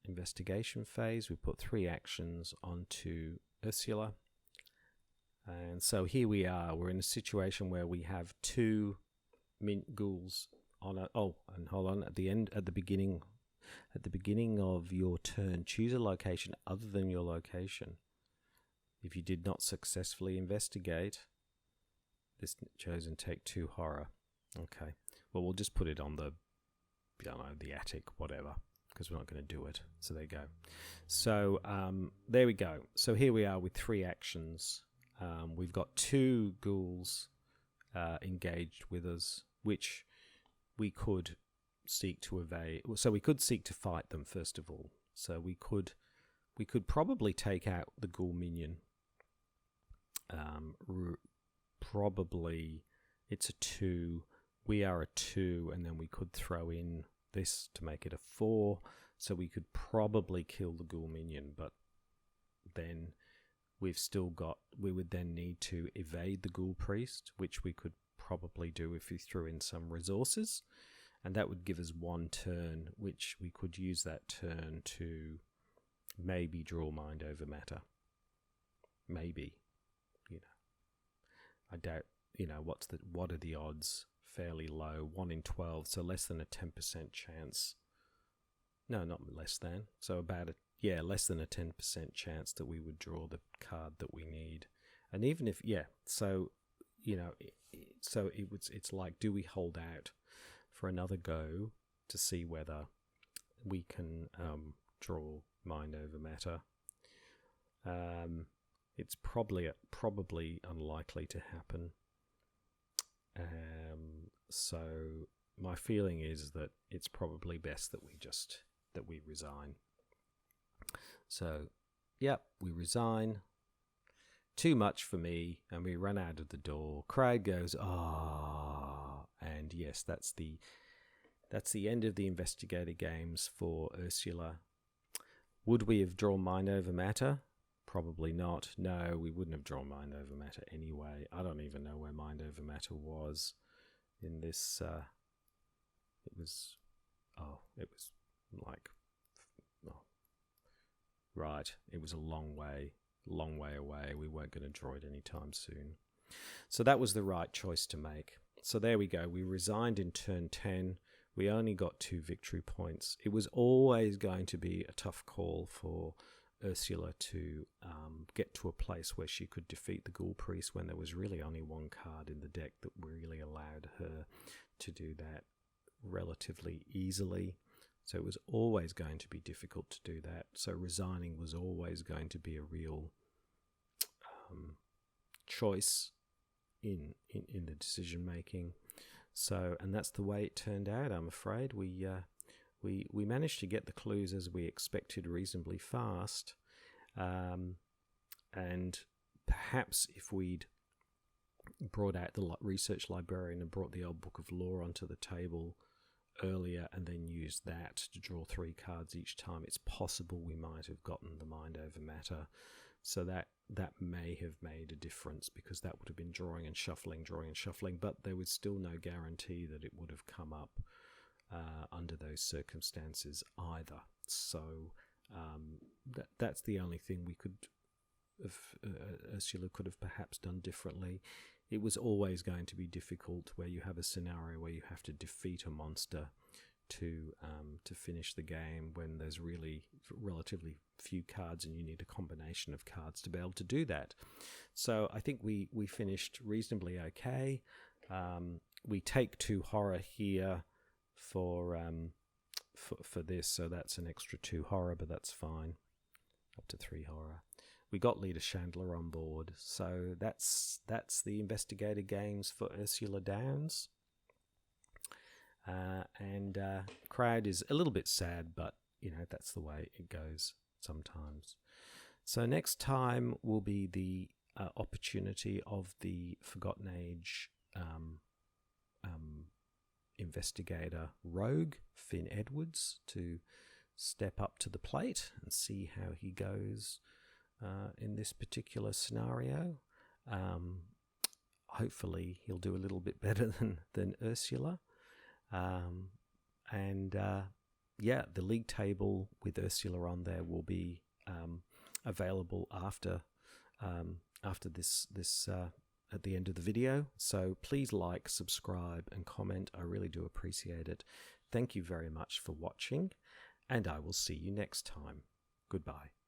investigation phase. We put 3 actions onto Ursula. And so here we are. We're in a situation where we have 2 mint ghouls on a... Oh, and hold on. At the beginning of your turn, choose a location other than your location. If you did not successfully investigate this chosen, take 2 horror. Okay. Well, we'll just put it on the, I don't know, the attic, whatever, because we're not going to do it. So there you go. So there we go. So here we are with 3 actions. We've got 2 ghouls engaged with us, which we could seek to evade. So we could seek to fight them first of all. So we could probably take out the ghoul minion. Probably it's a 2. We are a 2, and then we could throw in this to make it a 4. So we could probably kill the ghoul minion, but then we would then need to evade the Ghoul Priest, which we could probably do if we threw in some resources. And that would give us 1 turn, which we could use that turn to maybe draw mind over matter. Maybe. I doubt, what are the odds? Fairly low, 1 in 12, so less than a 10% chance. No, not less than. So about less than a 10% chance that we would draw the card that we need. And even if, so it's like, do we hold out for another go to see whether we can draw mind over matter? It's probably unlikely to happen. So my feeling is that it's probably best that we resign. So, we resign. Too much for me, and we run out of the door. Crowd goes, and yes, that's the end of the investigator games for Ursula. Would we have drawn mind over matter? Probably not. No, we wouldn't have drawn mind over matter anyway. I don't even know where mind over matter was in this. It was right. It was a long way away. We weren't going to draw it anytime soon. So that was the right choice to make. So there we go. We resigned in turn 10. We only got 2 victory points. It was always going to be a tough call for Ursula to get to a place where she could defeat the Ghoul Priest when there was really only 1 card in the deck that really allowed her to do that relatively easily. So it was always going to be difficult to do that. So resigning was always going to be a real choice in the decision making. So, and that's the way it turned out. I'm afraid we managed to get the clues as we expected reasonably fast, and perhaps if we'd brought out the research librarian and brought the old book of lore onto the table earlier and then used that to draw 3 cards each time, it's possible we might have gotten the mind over matter. So that may have made a difference, because that would have been drawing and shuffling, but there was still no guarantee that it would have come up under those circumstances either. So that's the only thing we could have, Ursula could have perhaps done differently. It was always going to be difficult where you have a scenario where you have to defeat a monster to finish the game, when there's really relatively few cards and you need a combination of cards to be able to do that. So I think we finished reasonably okay. We take 2 horror here for this, so that's an extra 2 horror, but that's fine. Up to 3 horror. We got Leader Chandler on board, so that's the investigator games for Ursula Downs. And crowd is a little bit sad, but that's the way it goes sometimes. So next time will be the opportunity of the Forgotten Age investigator rogue Finn Edwards to step up to the plate and see how he goes in this particular scenario. hopefully he'll do a little bit better than Ursula. Yeah, the league table with Ursula on there will be available after this at the end of the video. So please like, subscribe, and comment. I really do appreciate it. Thank you very much for watching, and I will see you next time. Goodbye.